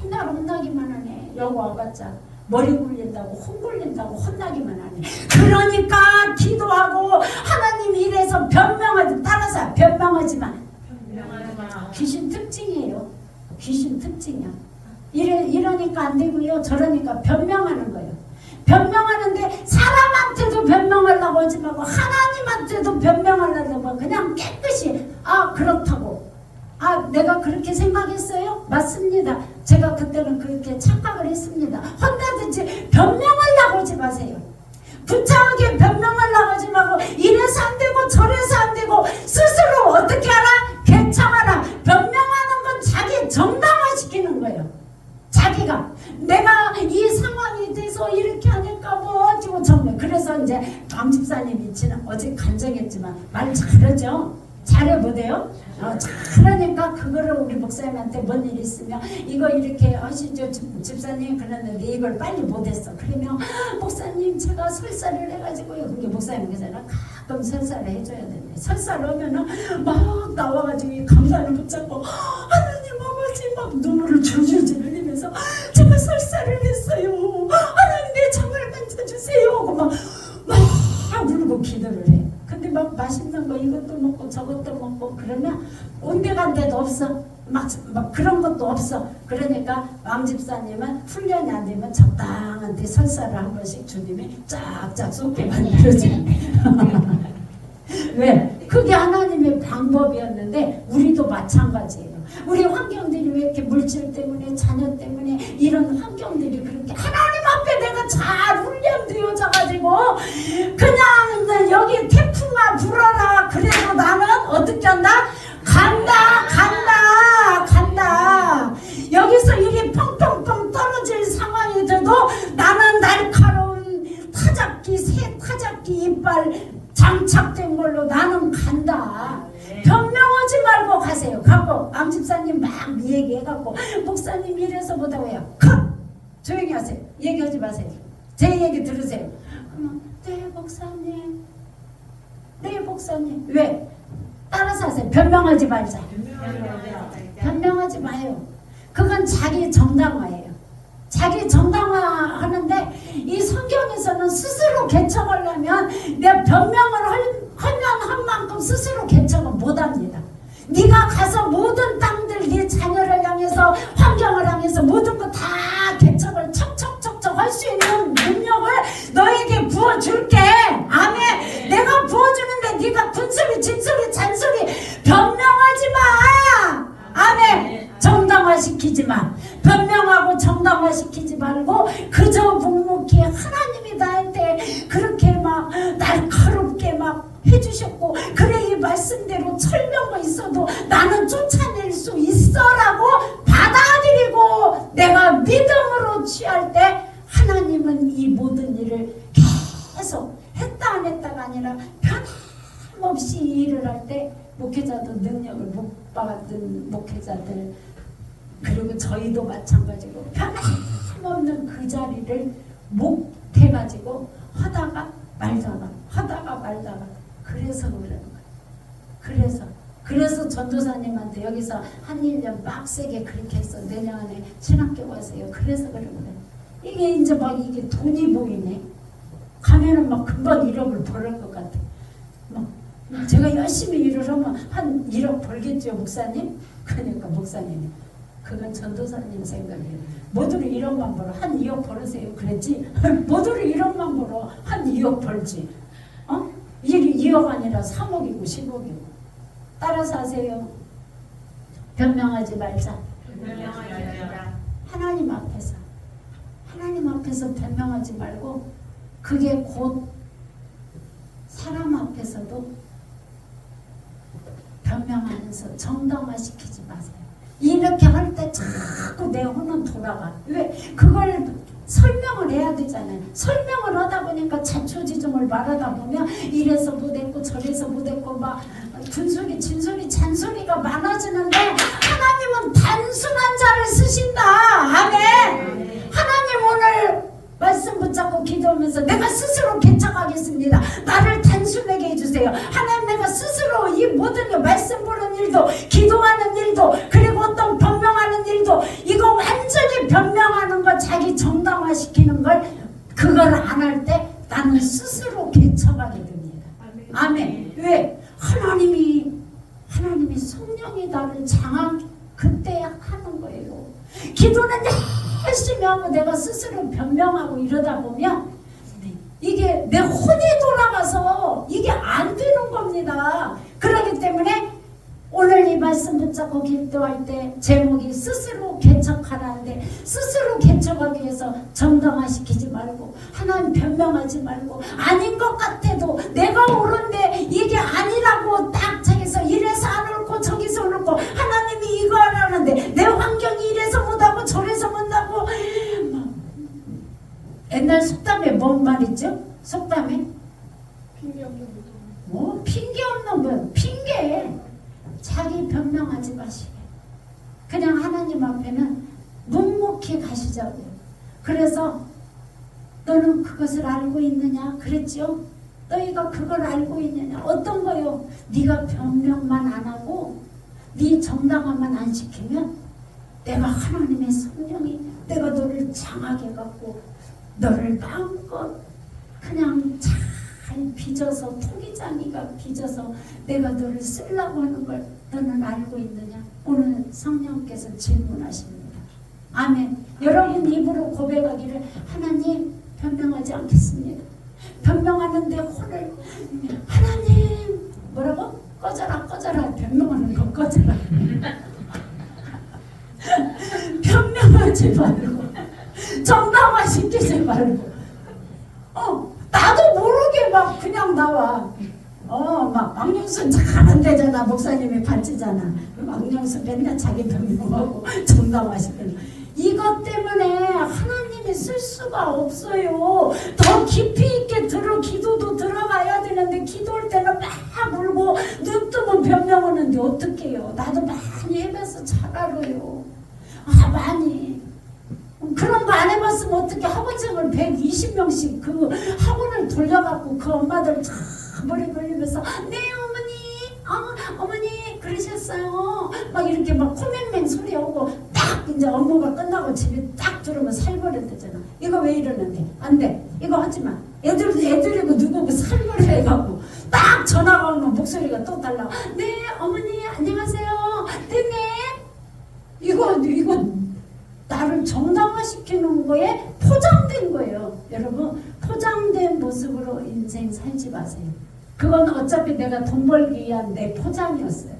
맨날 혼나기만 하네. 여기 와봤자 머리 굴린다고 혼 굴린다고 혼나기만 하네. 그러니까 기도하고 하나님 이래서 변명하지 따라서 변명하지 마. 귀신 특징이에요. 귀신 특징이야. 이러니까 안 되고요 저러니까 변명하는 거예요. 변명하는데 사람한테도 변명하려고 하지 말고 하나님한테도 변명하려고 하고 그냥 깨끗이 그렇다고 내가 그렇게 생각했어요? 맞습니다. 제가 그때는 그렇게 착각을 했습니다. 혼자든지 변명하려고 하지 마세요. 부차하게 변명하려고 하지 말고 이래서 안 되고 저래서 안 되고 스스로 어떻게 하라? 개창하라. 변명하는 건 자기 정당화시키는 거예요. 자기가 내가 이 상황이 돼서 이렇게 하니까 뭐 어쩌고 저쩌고. 그래서 이제 강 집사님이 지난 어제 간증했지만 말 잘하죠. 잘해 못해요? 잘하니까 그거를 우리 목사님한테 뭔 일 있으면 이거 이렇게 하시죠 집사님 그랬는데 이걸 빨리 못했어. 그러면 목사님 제가 설사를 해가지고요. 그게 목사님께서는 가끔 설사를 해줘야 되는데 설사를 하면은 막 나와가지고 이 강단을 붙잡고 하나님 아버지 막 눈물을 줄줄줄 흘리면서 제가 설사를 했어요. 하나님 내 장을 만져주세요 하고 막 울고 기도를 해. 근데 막 맛있는 거 이것도 먹고 저것도 먹고 그러면 온데간데도 없어. 막 그런 것도 없어. 그러니까 왕 집사님은 훈련이 안 되면 적당한 데 설사를 한 번씩 주님이 쫙쫙 쏟게 만들어주는 왜? 그게 하나님의 방법이었는데 우리도 마찬가지예요. 우리 환경들이 왜 이렇게 물질 때문에 자녀 때문에 이런 환경들이 그렇게 하나님 앞에 내가 잘 훈련되어져가지고 그냥 여기 태풍아 불어라 그래도 나는 어떻게 한다? 간다. 여기서 일이 펑펑펑 떨어질 상황이 돼도 나는 날카로운 타작기 새 타작기 이빨 장착된 걸로 나는 간다. 변명하지 말고 가세요. 가고 왕 집사님 막 얘기해갖고 목사님 이래서 못하고요. 조용히 하세요. 얘기하지 마세요. 제 얘기 들으세요. 네 목사님 왜? 따라서 하세요. 변명하지 말자. 변명하지 마요. 그건 자기 정당화예요. 자기 정당화하는데 이 성경에서는 스스로 개척하려면 내 변명을 하면 한 만큼 스스로 개척은 못합니다. 네가 가서 모든 땅들 네 자녀를 향해서 환경을 향해서 모든 거 다 개척을 척척척척 할 수 있는 능력을 너에게 부어줄게. 아멘. 내가 부어주는데 네가 군소리 진소리 잔소리 변명하지 마. 아멘. 정당화시키지 마. 변명하고 정당화시키지 말고 그저 묵묵히 하나님이 나한테 그렇게 막 날카롭게 막 해주셨고 그래 이 말씀대로 철명이 있어도 나는 쫓아낼 수 있어라고 받아들이고 아니라 변함없이 일을 할 때 목회자도 능력을 못 받은 목회자들 그리고 저희도 마찬가지고 변함없는 그 자리를 못해가지고 하다가 말다가 그래서 그러는 거예요. 그래서 전도사님한테 여기서 한 1년 빡세게 그렇게 해서 내년에 신학교 가세요. 그래서 그런 거예요. 이게 이제 막 이게 돈이 보이네. 가면은 막 금방 1억을 벌을 것 같아. 막 제가 열심히 일을 하면 한 1억 벌겠죠, 목사님? 그러니까 목사님이 그건 전도사님 생각이에요. 모두를 1억만 벌어. 한 2억 벌으세요. 그랬지? 모두를 1억만 벌어. 한 2억 벌지. 어? 2억 아니라 3억이고 10억이고. 따라서 하세요. 변명하지 말자. 하나님 앞에서 변명하지 말고 그게 곧 사람 앞에서도 변명하면서 정당화시키지 마세요. 이렇게 할 때 자꾸 내 혼은 돌아가. 왜? 그걸 설명을 해야 되잖아요. 설명을 하다 보니까 자초지종을 말하다 보면 이래서 못했고 저래서 못했고 막 분소리 진소리 잔소리가 많아지는데 하나님은 단순한 자를 쓰신다. 아멘. 하나님 오늘 말씀 붙잡고 기도하면서 내가 스스로 개척하겠습니다. 나를 단순하게 해주세요. 하나님 내가 스스로 이 모든 게 말씀 보는 일도 기도하는 일도 그리고 어떤 변명하는 일도 이거 완전히 변명하는 거 자기 정당화시키는 걸 그걸 안 할 때 나는 스스로 개척하게 됩니다. 아멘. 왜? 하나님이 성령이 나를 장악 그때 하는 거예요. 기도는 열심히 하고 내가 스스로 변명하고 이러다 보면 이게 내 혼이 돌아가서 이게 안 되는 겁니다. 그렇기 때문에 오늘 이 말씀 붙잡고 기도할 때 제목이 스스로 개척하라는데 스스로 개척하기 위해서 정당화시키지 말고 하나님 변명하지 말고 아닌 것 같아도 내가 옳은데 이게 아니라고 딱 저기서 이래서 안 옳고 저기서 옳고 하나님이 이거 하라는데 내 환경이 이래서 못하고 저래서 못하고 옛날 속담에 뭔 말 있죠? 속담에? 핑계 없는 분. 뭐 핑계 없는 분 핑계 자기 변명하지 마시게 그냥 하나님 앞에는 묵묵히 가시자고요. 그래서 너는 그것을 알고 있느냐 그랬죠? 너희가 그걸 알고 있느냐 어떤 거요? 네가 변명만 안 하고 네 정당화만 안 시키면 내가 하나님의 성령이 내가 너를 장하게 갖고 너를 마음껏 그냥 잘 빚어서 토기장이가 빚어서 내가 너를 쓰려고 하는 걸 너는 알고 있느냐? 오늘 성령께서 질문하십니다. 아멘. 여러분 입으로 고백하기를 하나님 변명하지 않겠습니다. 변명하는데 혼을 하나님 뭐라고? 꺼져라 변명하는 거 꺼져라. 변명하지 말고 정당화시키지 말고 나도 모르게 막 그냥 나와. 막 왕영순 잘한대잖아. 목사님이 반지잖아. 왕영순 맨날 자기 변명하고 정당화시키는 이것 때문에 하나님이 쓸 수가 없어요. 더 깊이 있게 기도도 들어가야 되는데 기도할 때는 막 울고 눈 뜨면 변명하는데 어떡해요. 나도 많이 해봐서 잘 알아요. 많이 그런 거 안 해봤으면 어떻게 학원생을 120명씩 그 학원을 돌려갖고 그 엄마들 참 머리 걸리면서 네 어머니 그러셨어요 막 이렇게 막 코맹맹 소리 오고 딱 이제 업무가 끝나고 집에 딱 들어오면 살벌했대잖아. 이거 왜 이러는데 안 돼 이거 하지마 애들이고 누구고 살벌해 해갖고 딱 전화가 오면 목소리가 또 달라. 네 어머니 안녕하세요 네네 이거 나를 정당화시키는 거에 포장된 거예요. 여러분 포장된 모습으로 인생 살지 마세요. 그건 어차피 내가 돈 벌기 위한 내 포장이었어요.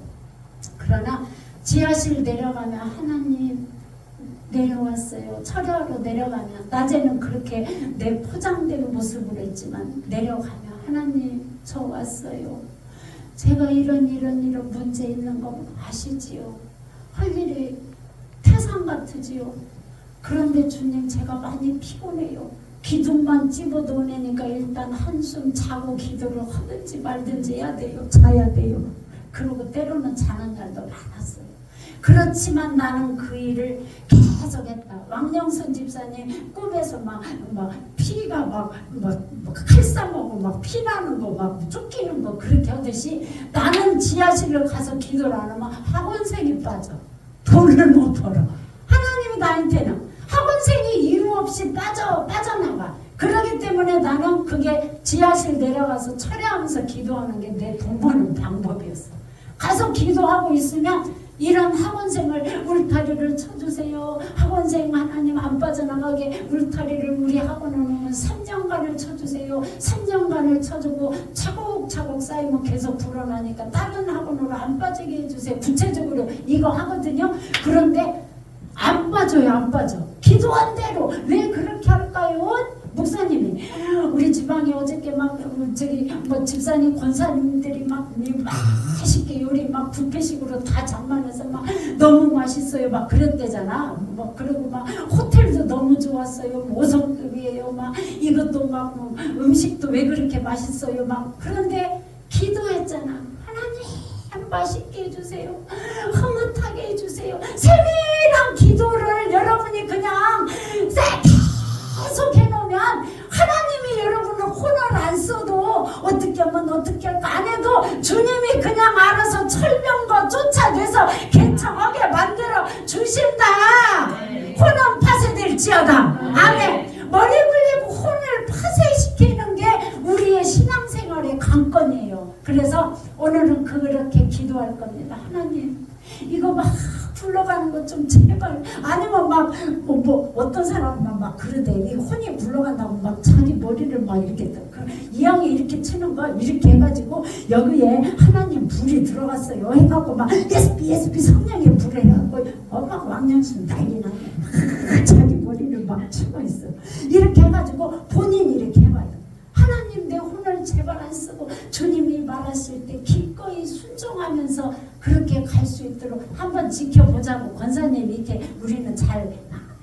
그러나 지하실 내려가면 하나님 내려왔어요. 철야로 내려가면 낮에는 그렇게 내 포장된 모습으로 했지만 내려가면 하나님 저 왔어요. 제가 이런 문제 있는 거 아시지요? 할 일이 태산 같으지요. 그런데 주님 제가 많이 피곤해요. 기둥만 찝어도 은혜니까 일단 한숨 자고 기도를 하든지 말든지 해야 돼요. 자야 돼요. 그리고 때로는 자는 날도 많았어요. 그렇지만 나는 그 일을 계속했다. 왕영선 집사님 꿈에서 막 피가 막 칼싸먹고 막 피나는 거 막 쫓기는 거 그렇게 하듯이 나는 지하실을 가서 기도를 안 하면 학원생이 빠져. 돈을 못 벌어. 하나님이 나한테는 학원생이 이유 없이 빠져나가. 그러기 때문에 나는 그게 지하실 내려가서 철회하면서 기도하는 게 내 돈 버는 방법이었어. 가서 기도하고 있으면 이런 학원생을 울타리를 쳐주세요. 학원생 하나님 안 빠져나가게 울타리를 우리 학원에 놓으면 3년간을 쳐주세요. 3년간을 쳐주고 차곡차곡 쌓이면 계속 불어나니까 다른 학원으로 안 빠지게 해주세요. 구체적으로 이거 하거든요. 그런데 안 빠져요. 안 빠져. 기도한 대로. 왜 그렇게 할까요? 목사님이 우리 지방에 어저께 막 저기 뭐 집사님 권사님들이 막 맛있게 요리 막 뷔페식으로 다 장만해서 막 너무 맛있어요 막 그랬대잖아. 뭐 그리고 막 호텔도 너무 좋았어요. 5성급이에요. 막 이것도 막 뭐 음식도 왜 그렇게 맛있어요 막. 그런데 기도했잖아. 하나님 맛있게 해주세요. 흐뭇하게 해주세요. 세밀한 기도를 여러분이 그냥 계속 해놓으면 하나님이 여러분을 혼을 안 써도 어떻게 하면 어떻게 할까 안 해도 주님이 그냥 알아서 철병과 쫓아내서 개척하게 만들어 주신다. 혼은 파쇄될지어다. 아멘. 머리 굴리고 혼을 파쇄시키는 게 우리의 신앙생활의 관건이에요. 그래서 오늘은 그렇게 기도할 겁니다. 하나님 이거 막 굴러가는 것 좀 제발. 아니면 막 뭐 어떤 사람은 막 그러대. 이 혼이 굴러간다고 막 자기 머리를 막 이렇게 이 형이 이렇게 치는 거 이렇게 해가지고 여기에 하나님 불이 들어갔어요 해갖고 막 예스피 성령의 불을 해갖고 엄마가 왕년순 난리 나네. 자기 머리를 막 치고 있어. 이렇게 해가지고 본인이 이렇게 해봐요. 하나님 내 혼을 제발 안 쓰고 주님이 말하실 때 기꺼이 순종하면서 그렇게 갈 수 있도록 한번 지켜보자고. 권사님이 이렇게 우리는 잘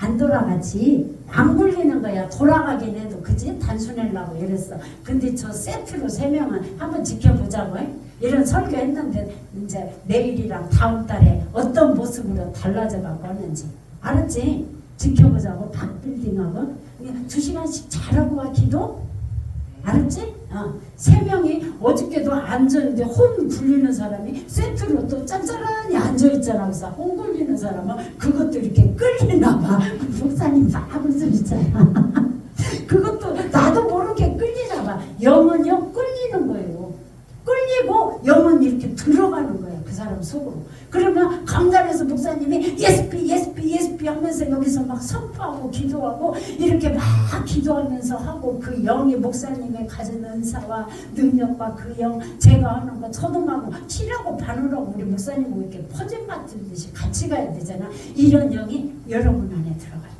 안 돌아가지. 안 굴리는 거야. 돌아가긴 해도 그지? 단순하려고 이랬어. 근데 저 세트로 3명은 한번 지켜보자고 이런 설교했는데 이제 내일이랑 다음 달에 어떤 모습으로 달라져 가고 하는지 알았지? 지켜보자고. 박빌딩하고 2시간씩 잘하고 와 기도. 알았지? 3명이 어저께도 앉았는데 혼 굴리는 사람이 세트로 또 짠짠하니 앉아있잖아. 그래서 혼 굴리는 사람은 그것도 이렇게 끌리나 봐. 목사님 막 웃으시잖아. 그것도 나도 모르게 끌리나 봐. 영은요 끌리는 거예요. 끌리고 영은 이렇게 들어가는 거예요. 그 사람 속으로. 그러면 강단에서 목사님이 예스피 하면서 여기서 막 선포하고 기도하고 이렇게 막 기도하면서 하고 그 영이 목사님의 가진 은사와 능력과 그 영 제가 하는 거 초등하고 치라고 바누라고 우리 목사님은 이렇게 퍼즐 맞듯이 같이 가야 되잖아. 이런 영이 여러분 안에 들어가야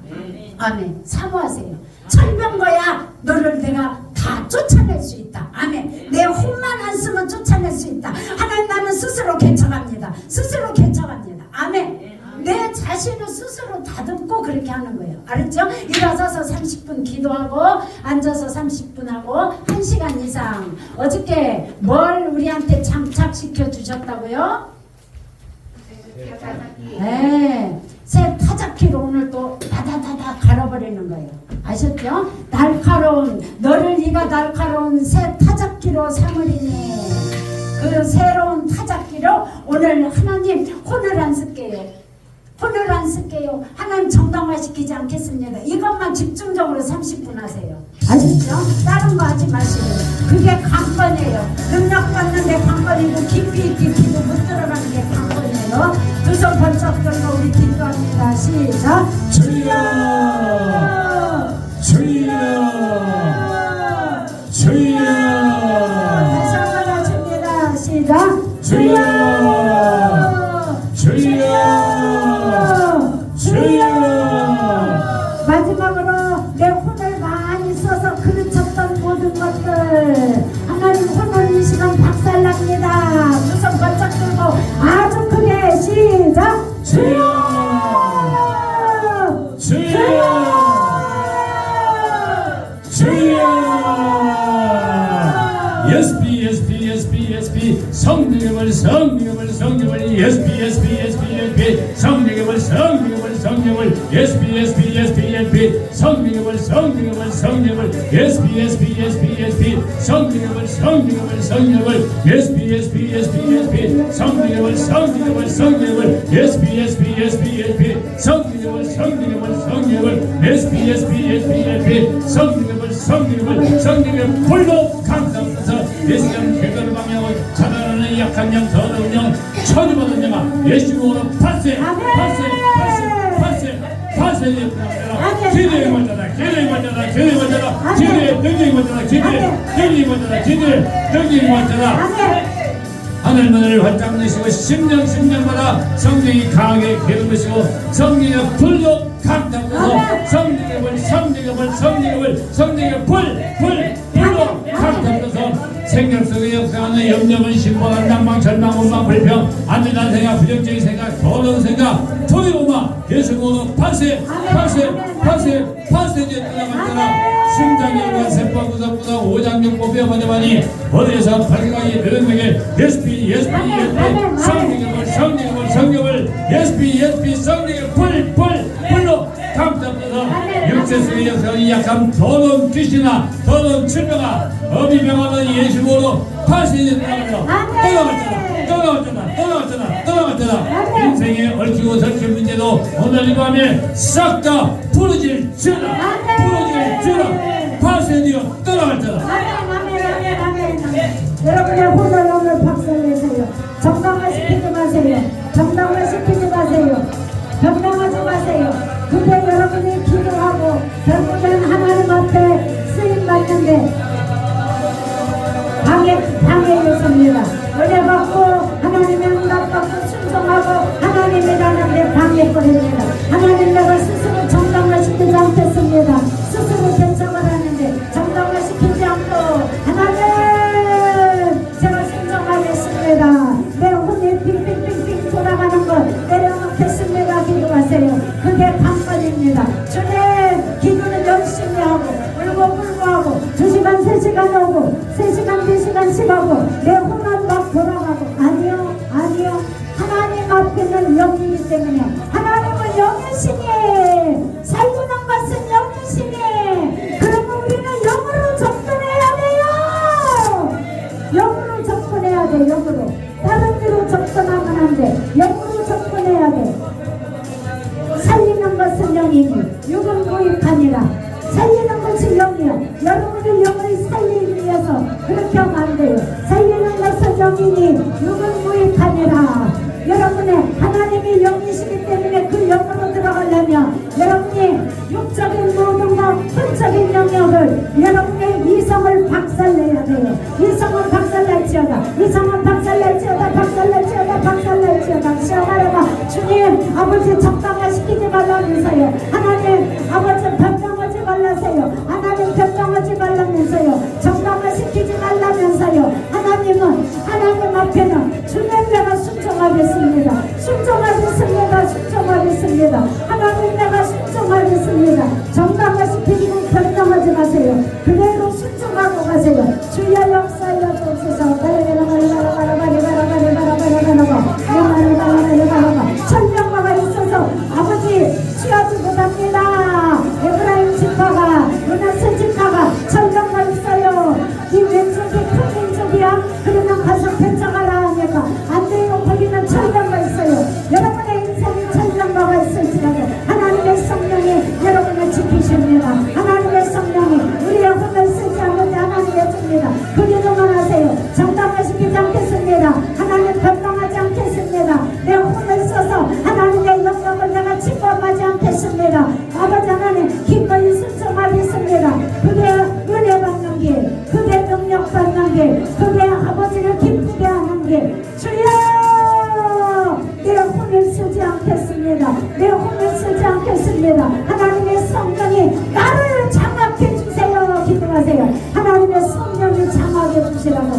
돼. 아멘. 사모하세요. 철병거야 너를 내가 다 쫓아낼 수 있다. 아멘. 내 혼만 안 쓰면 쫓아낼 수 있다. 하나님 나는 스스로 개척합니다. 스스로 개척합니다. 아멘. 내 자신을 스스로 다듬고 그렇게 하는 거예요. 알았죠? 일어서서 30분 기도하고 앉아서 30분 하고 1시간 이상. 어저께 뭘 우리한테 장착시켜 주셨다고요? 네. 새 타작기로 오늘 또 다다다다 갈아버리는 거예요. 아셨죠? 날카로운 너를 네가 날카로운 새 타작기로 삼으리니 그 새로운 타작기로 오늘 하나님 혼을 안 쓸게요. 혼을 안 쓸게요. 하나님 정당화시키지 않겠습니다. 이것만 집중적으로 30분 하세요. 아셨죠? 다른 거 하지 마시고. 그게 관건이에요. 능력 받는 게 관건이고 깊이 있게 기도 못 들어가는 게 관건이에요. 두 손 번쩍 들고 우리 기도합니다. 시작. 주여 주여 주여 다시 한번 하십니다. 시작. 주여 주여 주여. 마지막으로 내 혼을 많이 써서 그르쳤던 모든 것들 하나님 혼을 이 시간 박살납니다. 두 손 번쩍 들고 아주 크게 시작. 주여 주여 성령의 성령을 SPSP 성령의 성령을 SPSP 성령의 성령을 SPSP 성령의 성령을 SPSP 성령의 불로 감싸서 내 시간 개걸 방향을 차단하는 약한 영 더러운 영 천이받은 영아 예수님으로 파세 기도의 먼저다 기도의 능력이 먼저다 하늘문을 활짝 여시고 심령마다 성령이 강하게 기름으시고 성령의 불로 감싸서 성령의 불로 감싸서 생각 속에 역사하는 염려는 신봉한 낭망 절망 원망 불평 안전한 생각 부정적인 생각 더러운 생각 두려움아 예수님으로 파세 떠나갔더라 심장이 얼마 세포 구석구석 오장육부 뼈마저만이 어디에서 발각이 늘어나게 SP 성령을 SP 성령의 불로 감싸서 육체 속의 역사의 약함 더러운 귀신아 더러운 질병아 어미병하는 예수님으로 파세 떠나갔잖아 인생에 얽히고 설킨 문제도 오늘 이 밤에 싹 다 부러질지어다 파쇄되어 떠나갔잖아. 여러분의 혼돈을 박살내세요. 정당화시키지 마세요. 정당하지 마세요. 근데 여러분이 기도하고 결국엔 하나님 앞에 쓰임받는데 방해였습니다. 은혜 받고 하나님의 응답 받고 순종하고 하나님이 나는데 방해거립니다. 하나님 내가 스스로 정당화시키지 않겠습니다. 스스로 결정을 하는데 정당화시키지 않고 하나님 제가 순종하겠습니다. 내 혼이 빙빙빙빙 돌아가는 것 내려놓겠습니다. 기도하세요. 그게 관건입니다. 주님 기도는 열심히 하고 울고 하고 2시간 3시간 오고 3시간 4시간씩 하고 내 혼만 막 돌아가고 아니요 하나님 앞에는 영이기 때문에 하나님은 영이시니 살구는 것은 영이시니 그러면 우리는 영으로 접근해야 돼요. 영으로 접근해야 돼. 영으로 다른 데로 접근하면 안 돼. 영으로 접근해야 돼. 살리는 것은 영이니 육은 무익하니라. 살리는 것이 영이요. 여러분의 영을 살리기 위해서 그렇게 하면 안 돼요. 살리는 것은 영이니 육은 무익하니라. 여러분의 하나님이 영이시기 때문에 그 영으로 들어가려면 여러분이 육적인 모든과 혼적인 영역을 여러분의 이성을 박살내야 돼요. 이성은 박살날지어다. 시원하라고 주님 아버지 적당화시키지 말라면서요. 하나님 아버지 변명하지 말라세요. 하나님 변명하지 말라면서요. 정당화시키지 말라면서요. 하나님은 하나님 앞에는 주님 내가 순종하겠습니다. 하나님 내가 순종하겠습니다. 정당화시키고 변명하지 마세요. 그대로 순종하고 가세요. 주여 역사여 주옵소서. 천명마가 있어서 아버지 취하지 못합니다. 에브라임 지파가 요나스 지파가 천명마 있어요. 이 왼쪽이 큰 왼쪽이야. 그러면 가서 배척하라 하니까 안 돼요. 거기는 천명마 있어요. 여러분의 인생에 천명마가 있을지라도 하나님의 성령이 여러분을 지키십니다. 하나님의 성령이 우리의 혼을 쓰지 않는데 하나님 해줍니다. 그리도만 하세요. 정당화시키지 않겠습니다. 하나님 변명하지 않겠습니다. 내 혼을 써서 하나님의 영광을 내가 침범하지 않겠습니다. 아버지 하나님 기꺼이 순종하겠습니다. 그게 은혜 받는 길, 그게 능력 받는 길, 그게 아버지를 기쁘게 하는 길. 주여 내 혼을 쓰지 않겠습니다. 하나님의 성령이 나를 장악해 주세요. 기도하세요. 하나님의 성령이 장악해 주시라고.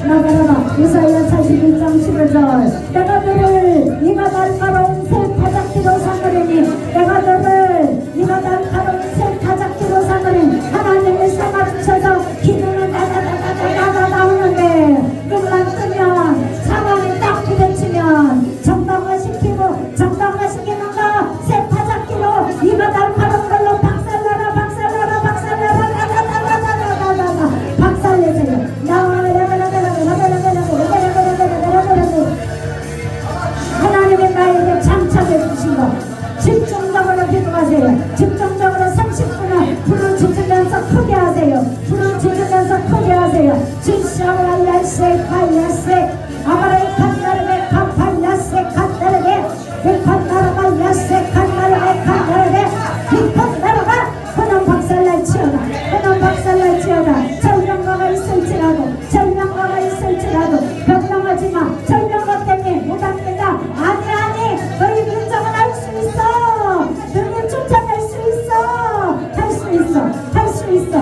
나가라 하나님의 나에게 장착해 주신 것 집중적으로 기도하세요. 집중적으로 30분을 부르짖으면서 크게 하세요. 부르짖으면서 크게 하세요. 지샤와야세 파야세 아바라이 칸나르베 카파야세 칸나르베 비칸나르바 야세 칸나르베 칸나르베 비칸나르바 그놈 박살날 치어다. 그놈 박살날 치어다. 절명가가 있을지라도 절명가가 있을지라도 변명하지마. 절명가 때문에 못합니다. 아니 너희 민족은 할 수 있어. 너희 쫓아낼 수 있어. 할 수 있어. 할 수 있어.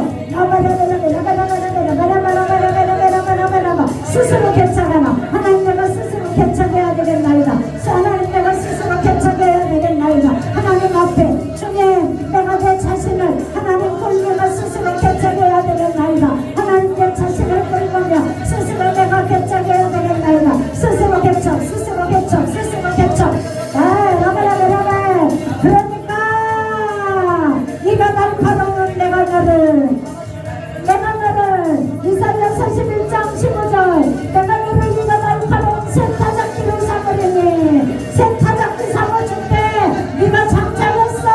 스스로 개척하나. 하나님 내가 스스로 개척해야 되겠나이다. 하나님 내가 스스로 개척해야 되겠나이다. 하나님 앞에 주님 내가 내 자신을 하나님 돌리며 스스로 개척해야 되겠나이다. 하나님 내 자신을 돌리며 스스로 내가 개척해야 되겠나이다. 스스로 개척 스스로 개척 스스로 개척. 그러니까 네가 날 바라는 내가 너를 이사야 41장 15절 내가 너를 네가 날 바라는 새 타작기를 삼으리니 새 타작기 삼아줄게. 네가 장착했어.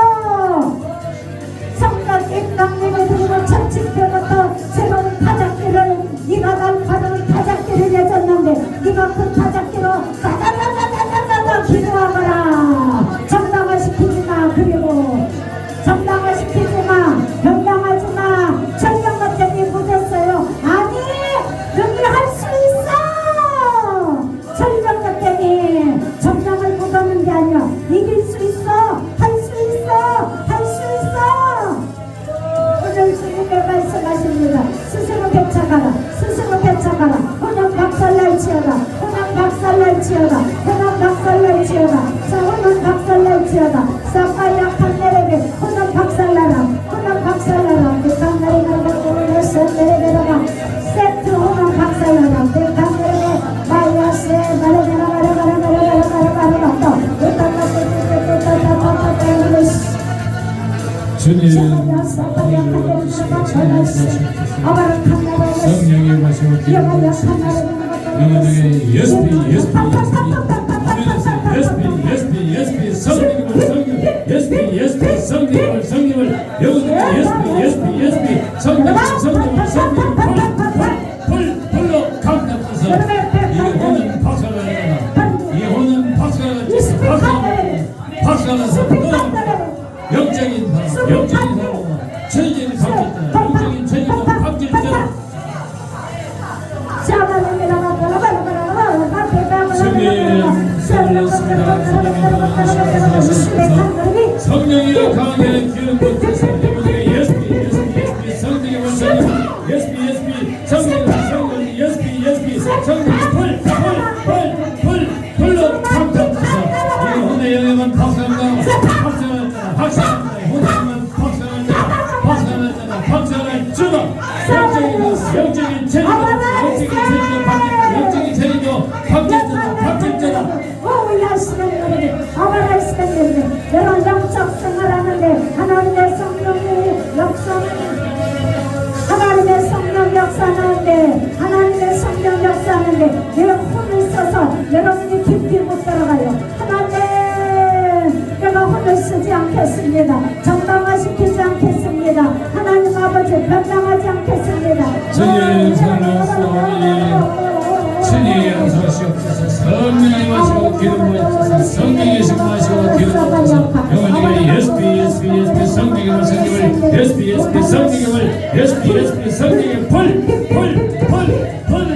성각 입당님을 들고 첫집때부터 새로운 타작기를 네가 날 바라는 타작기를 내줬는데 네가 그 타작기로 다다다다다다다 기도하거라. 정당화시키지마. 그리고 정당화시키지마. 변명하지마. 철경과 때문에 못했어요. 아니 너희 할 수 있어. 철경과 때문에 정당을 못하는 게 아니야. 이길 수 있어. 할 수 있어. 할 수 있어. 오늘 주님의 말씀하십니다. 스스로 개척하라. 스스로 개척하라. 혼은 박살날지어다. 혼은 박살날지어다. 혼은 박살날지어다. 자 혼은 박살날지어다. 사파이아 칸네레베 혼은 박살나라. 혼은 박살나라. 칸네레 나라가 샌네레베라가 세트 혼은 박살나라. 칸네레베 마이아세 마레베라바라바라바라바라바라바라 주님 우리를 주시고 찬양하시옵소서. 성령의 말씀을 기도하옵소서. 영원하게 예수피 예수피 예수피 예수피 성령을 영원하게 예수피 성령을 불로 강답하소서. 이 혼은 박살나서 영적인 사람 체질이 바뀌었다. 영적인 체질도 바뀌었다. 성령이 강하게 기름 부으소서. 예수피 성령의 원천이 예수피 성령 불로 강타하소서. 이 혼의 영향은 박살나고 박살났다. 혼의 영적인 체질도 바뀌었다. 여러분 영적 생활하는데 하나님의 성령의 역사는 하나님의 성령 역사하는데 하나님의 성령 역사하는데 여러분 혼을 써서 여러분이 깊이 못 들어가요. 하나님 내가 혼을 쓰지 않겠습니다. 정당화시키지 않겠습니다. 하나님 아버지 변명하지 않겠습니다. 주님 사랑하소서. 친히 양수하시옵소서. 성령이 마시고 기름 부으소서. 성령이 식마시고 기름 부으소서. 영원히 예수피 성령의 성령을 예수피 성령의 불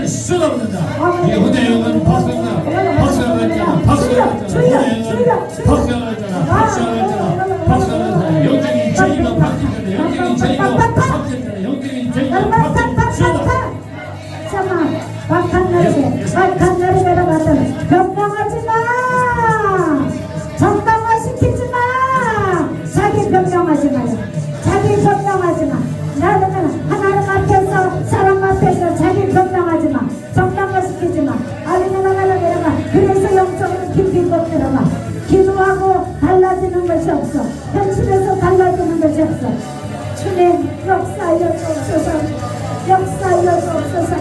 쏟아붓는다. 이 혼의 영은 박살났잖아. 영적인 죄가 바뀌었잖아. 영적인 죄가 바뀌었잖아. 박한나리베라 받은 변명하지마. 정당화시키지마. 자기 변명하지마요. 자기 변명하지마. 나는 하나님 앞에서 사람 앞에서 자기 변명하지마. 정당화시키지마. 아리나나나나나나. 그래서 영적으로 깊이 못 들어가. 기도하고 달라지는 것이 없어. 현실에서 달라지는 것이 없어. 주님 역사하여 주옵소서. 역사하여 주옵소서.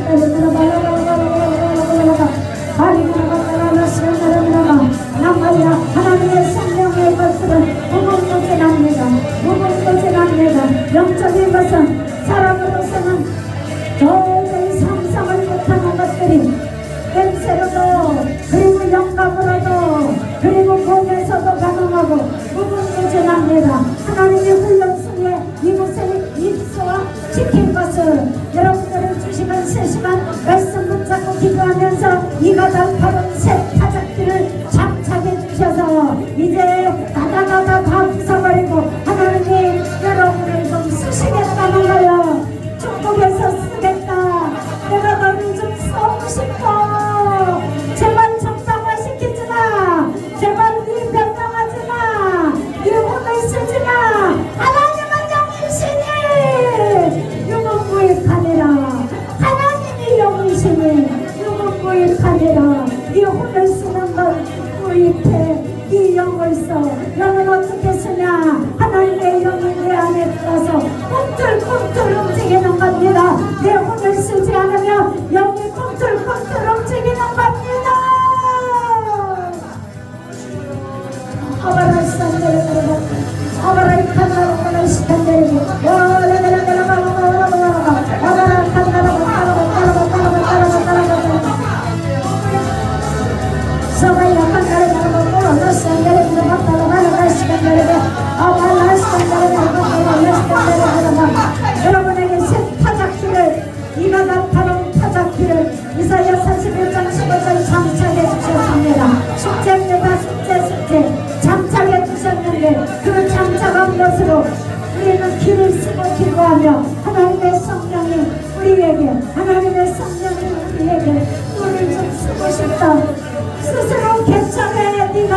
남아야 하나님의 성령의 것들은 무궁무진합니다. 무궁무진합니다. 영적인 것은 사람으로서는 도저히 상상을 못하는 것들이 냄새로도 그리고 영감으로도 그리고 몸에서도 가능하고 무궁무진합니다. 하나님의 훈련소에 이곳에 입소와 지킨 것을 여러분들의 2시간 3시간 말씀 붙잡고 기도하면서 이가 달파른 새 타작기를 장착해 주셔서 이제 다다다다 다 부숴버리고 하나님이 여러분을 좀 쓰시겠다는 거요. 중국에서 쓰겠다. 내가 너를 좀 써고 싶어. 제발 정상화시키지마. 제발 네 변명하지마. 네 혼을 쓰지마. 하나님은 영이시니 유목무익하니라. 하나님이 영이시니 유목무익하니라. 이 혼을 쓰는 건 무익해. 이 영을 써. 영은 어떻게 쓰냐? 하나님의 영이 내 안에 들어서 꿈틀꿈틀 움직이는 겁니다. 내 혼을 쓰지 않으면 영이 꿈틀꿈틀 움직이는 겁니다. 아바라 시간대로 아바라 이칸나로 시간대로 아바라 칸나로 서바야 칸나로 시간대로 여러분에게 새 타작기를 이가 나타난 타작기를 이사야 41장 15절 장착해 주셨습니다. 숙제입니다. 숙제 장착해 주셨는데 그 장착한 것으로 우리는 길을 쓰고 기도하며 하나님의 성령이 우리에게 하나님의 성령이 우리에게 우리를 좀 쓰고 싶다. 스스로 개척해. 네가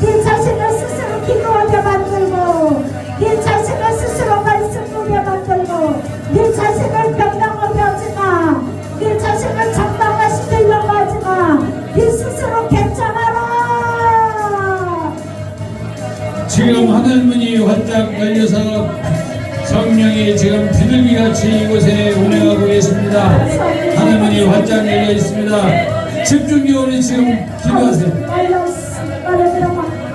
네 자신을 스스로 기도하게 만들고 네 자신을 스스로 말씀 보게 만들고 네 자신을 변명하게 하지마. 네 자신을 장담화시키려고 하지마. 네 스스로 개척하라. 지금 하늘문이 활짝 열려서 성령이 지금 비둘기같이 이곳에 운행하고 계십니다. 하늘문이 활짝 열려 있습니다. 집중적으로 지금 기도하세요.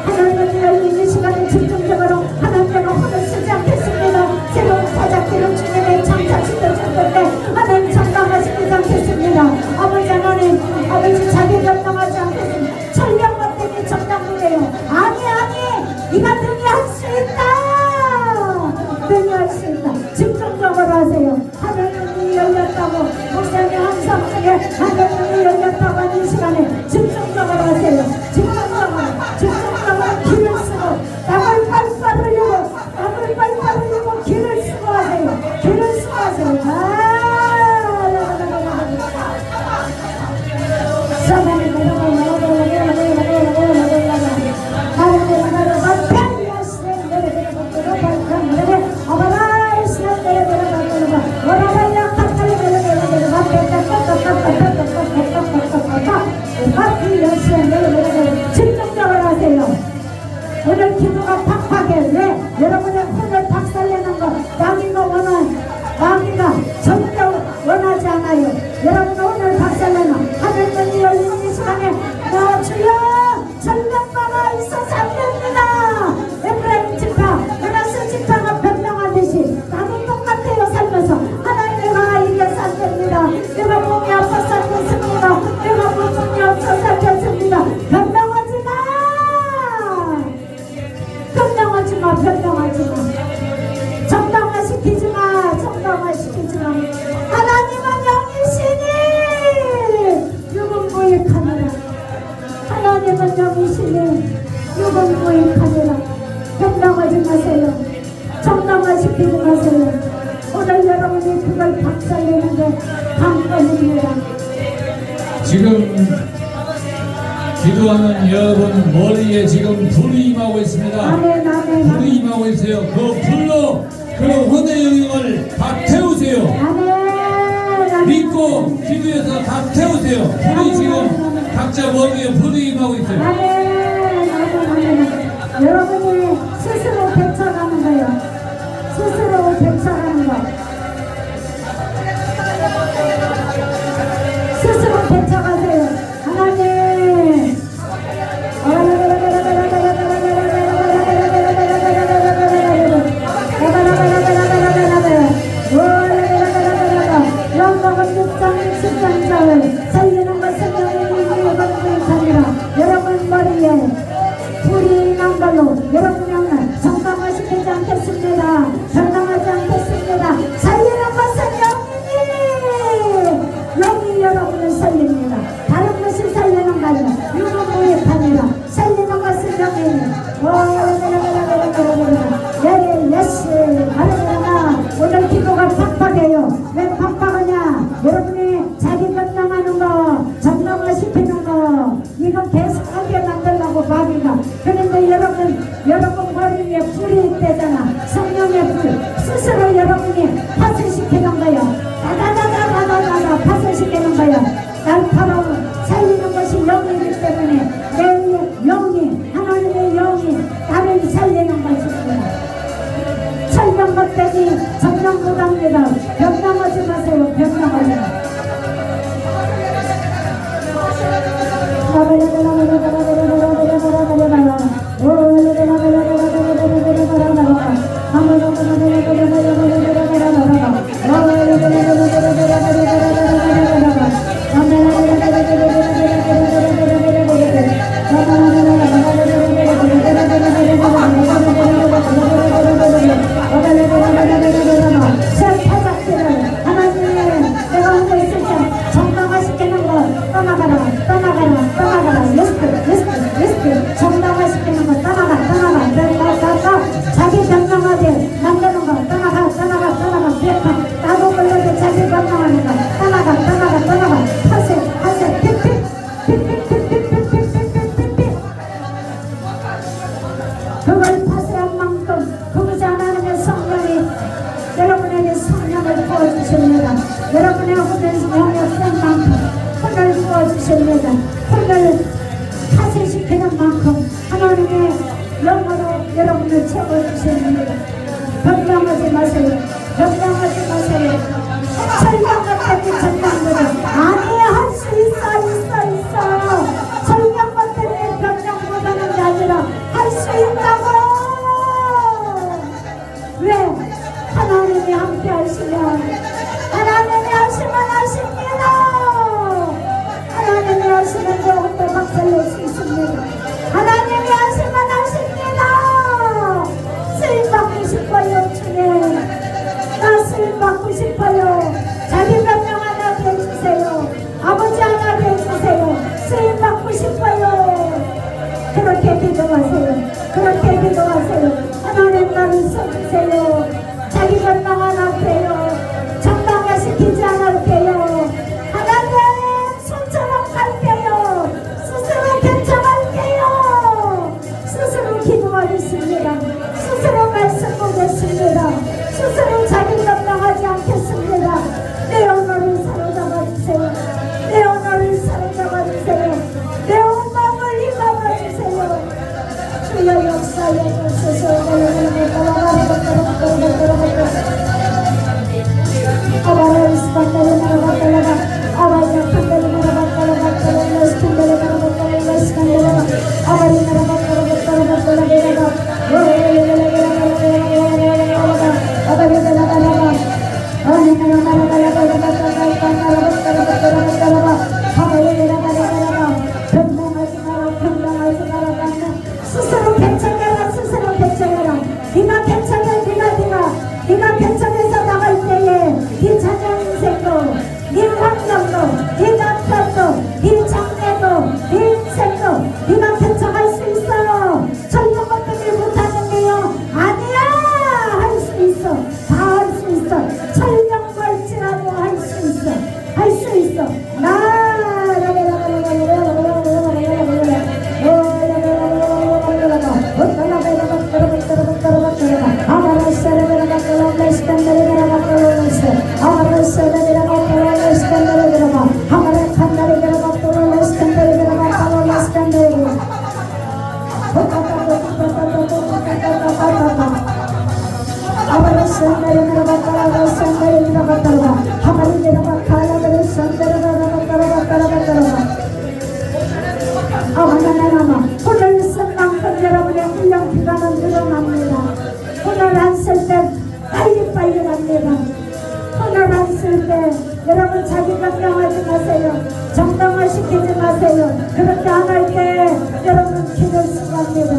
하나님을 열린 이 시간에 집중적으로 하나님의 혼을 쓰지 않겠습니다. 새로운 타작기를 주님의 장착시켜줄 때 하나님 장담하시지 않겠습니다. 아버지 하나님, 아버지 자기 변명하지 않겠습니다. 천량만 때문에 정당부래요. 아니 네가 능히 할 수 있다. 능히 할 수 있다. 집중적으로 하세요. 하늘문이 열렸다고 목사님 항상 중에 하늘문이 열렸다고 하는 시간에 집중적으로 하세요. 집중적으로 길을 쓰고 땀을 빨빨 흘리고 길을 쓰고 하세요. 길을 쓰고 하세요. 집중적으로 하세요. 오늘 기도가 팍팍해. 왜? 여러분의 혼을 박살내는 거 마귀가 절대 원하지 않아요. 여러분의 혼을 박살내는 하늘문이 열리는 이 시간에 나 주여 전명마가 있어서 안 됩니다. 에브라임 지파 므나세 지파가 변명하듯이 나도 똑같아요. 살면서 하나님 내가 이겨서 안 됩니다. 내가 몸이 아파서 안 됐습니다. 내가 무중이 없어서 안 됐습니다. 변명하지 마. 정당화시키지 마. 하나님은 영이시니 유분무익하니라. 하나님은 영이시니 유분무익하니라. 변명하지 마세요. 정당화시키지 마세요. 오늘 여러분이 그걸 박살내는 게 관건입니다. 지금 기도하는 여러분 머리에 지금 불이 임하고 있습니다. 아멘, 아멘, 불이 임하고 있어요. 그 불로 그 혼의 영역을 다 태우세요. 아멘. 믿고 기도해서 다 태우세요. 불이 지금 각자 머리에 불이 임하고 있어요. 아멘. 여러분이 스스로 배쳐가는 거예요. 스스로 배쳐가는 거. 스스로 배쳐가세요. 하나님 예스 바르잖아. 오늘 기도가 팍팍해요. 왜 팍팍하냐? 여러분이 자기 변명하는 거, 정당화시키는 거, 이거 계속하게 만들려고 마귀가. 그런데 여러분 머리 위에 불이 있대잖아. 성령의 불. 스스로 여러분이 파쇄시키는 거예요. 다다다다다다다 파쇄시키는 거예요. 날카로운 살리는 것이 영이기 때문에 내 영이, 하나님의 영이 나를 살리는 것입니다. 설명 못되니 정령 못합니다. 변명하지 마세요. 변명하지 마. 정당화시키는 거 떠나가 자기 변명하게 만드는 거 떠나가 나도 몰라도 자기 변명하는 거 떠나가 파쇄 픽픽 그걸 파쇄한 만큼 그것이 하나님의 성령이 여러분에게 성령을 부어주십니다. 여러분의 혼을 영역 쓴 만큼 혼을 부어주십니다. 혼을 파쇄시키는 만큼 하나님의 영으로 여러분을 채워주십니다. 변명하지 마세요. 설명과 때문에 전망보다 아니야 할 수 있어. 설명과 때문에 변명 못하는 게 아니라 할 수 있다고. 왜? 하나님이 함께 하시면 하십니다. 하나님이 하시면 조금도 박살낼 수 있습니다. 하나님이 하시면 하십니다. 쓰임받고 싶어요. 주님 나 쓰임받고 싶어요. 자기 변명 하나게 해주세요. 아버지 하나게 해주세요. 쓰임받고 싶어요. 그렇게 기도하세요. 하나님 나를 써주세요. 자기 변명 하나게 해요. 정당화시키지 않을게요. 하나님 손처럼 갈게요. 스스로 결정할게요. 스스로 기도하겠습니다. 스스로 말씀 보겠습니다. 스스로 자기 변명하지 않겠습니다. 내 언어를 사로잡아주세요. 내 온 마음을 힘잡아주세요. 주여 역사에 주소서. 스스로 개척해라. 네가 개척해서 나갈 때에 네 자녀 인생도, 네 환경도, 네 남편도, 네 장래도, 네 인생도 네가 개척할 수 있어요. 젊은 것들이 못하는 게요 아니야. 할 수 있어. 다 할 수 있어. 설명 걸지라도 할 수 있어. 혼을 쓴 만큼 여러분의 훈련 기간은 늘어납니다. 혼을 안 쓸 때 빨리 갑니다. 혼을 안 쓸 때 여러분 자기 변명하지 마세요. 정당화시키지 마세요. 그렇게 안 할 때 여러분 기를 수갑니다.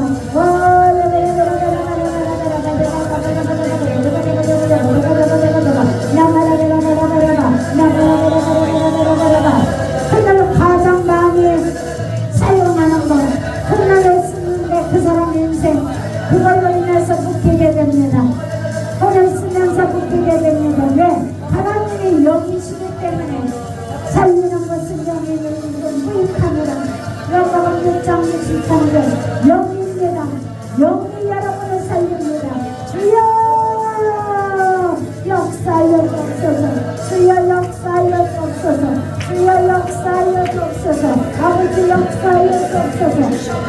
혼을 가장 많이 사용하는 거, 혼을 쓰는데 그 사람 인생 그걸로 인해서 묶이게 됩니다. 혼을 쓰면서 묶이게 됩니다. 왜? 하나님이 영이시기 때문에 살리는 것은 영이는 무익하노라. 요한복음 6장 63절 영입니다. 영이 여러분을 살립니다. 주여 역사여 주옵소서. 주여 역사여 주옵소서. 주여 역사여 주옵소서. 아버지 역사여 주옵소서.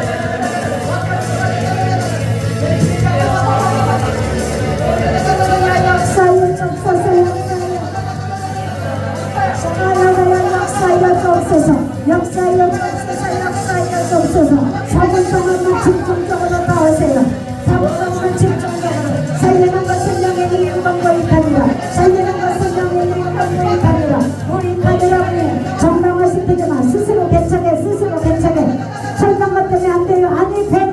역사여 주옵소서. 역사여 주옵소서. 역사여 주옵소서. 4분 동안만 집중적으로 나오세요. 4분 동안만 집중적으로. 살리는 것은 영의 영광과 이탈이라. 살리는 것은 영의 영광과 이탈이라. 우리 가드라니 전망하시지만 스스로 개척해. 스스로 개척해. 설명과 때문에 안 돼요. 아니 돼.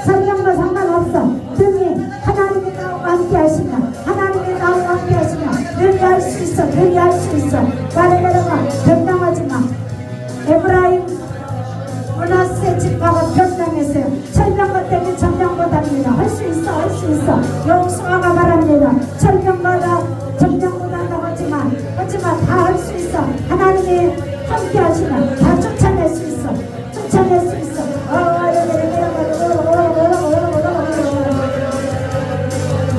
설명과 상관없어. 등이 하나님이 나와 함께 하시면 하나님이 나와 함께 하시면 늘 할 수 있어. 늘 할 수 있어. 말해내려가 변명하지 마. 에브라임 므낫세 지파가 변명했어요. 설명과 때문에 전명 못합니다. 할 수 있어. 할 수 있어. 여호수아가 말합니다. 설명마다 전명 못한다고 하지만 다 할 수 있어. 하나님이 함께 하시면 다 쫓아낼 수 있어. 쫓아낼 수 있어.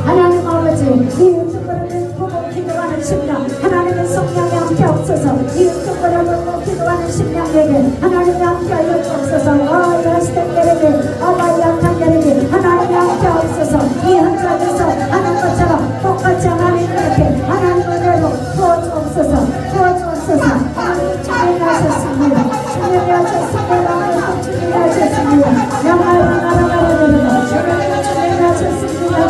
하나님 아버지 이 유튜브를 보고 기도하는 심령 하나님의 성령이 함께 없어서 이 유튜브를 보고 기도하는 심령에게 하나님이 함께 하여 주옵소서. 야시대게레게 아바이아타게레게 하나님이 함께 없어서 이 현장에서 하는 것처럼 똑같이 하나님에게 하나님 은혜로 부어주옵소서. 부어주옵소서. 하나님 주님이 하셨습니다. 주님이 하셨습니다. 주님이 하셨습니다. 영광을 나라가라 주님이 하셨습니다.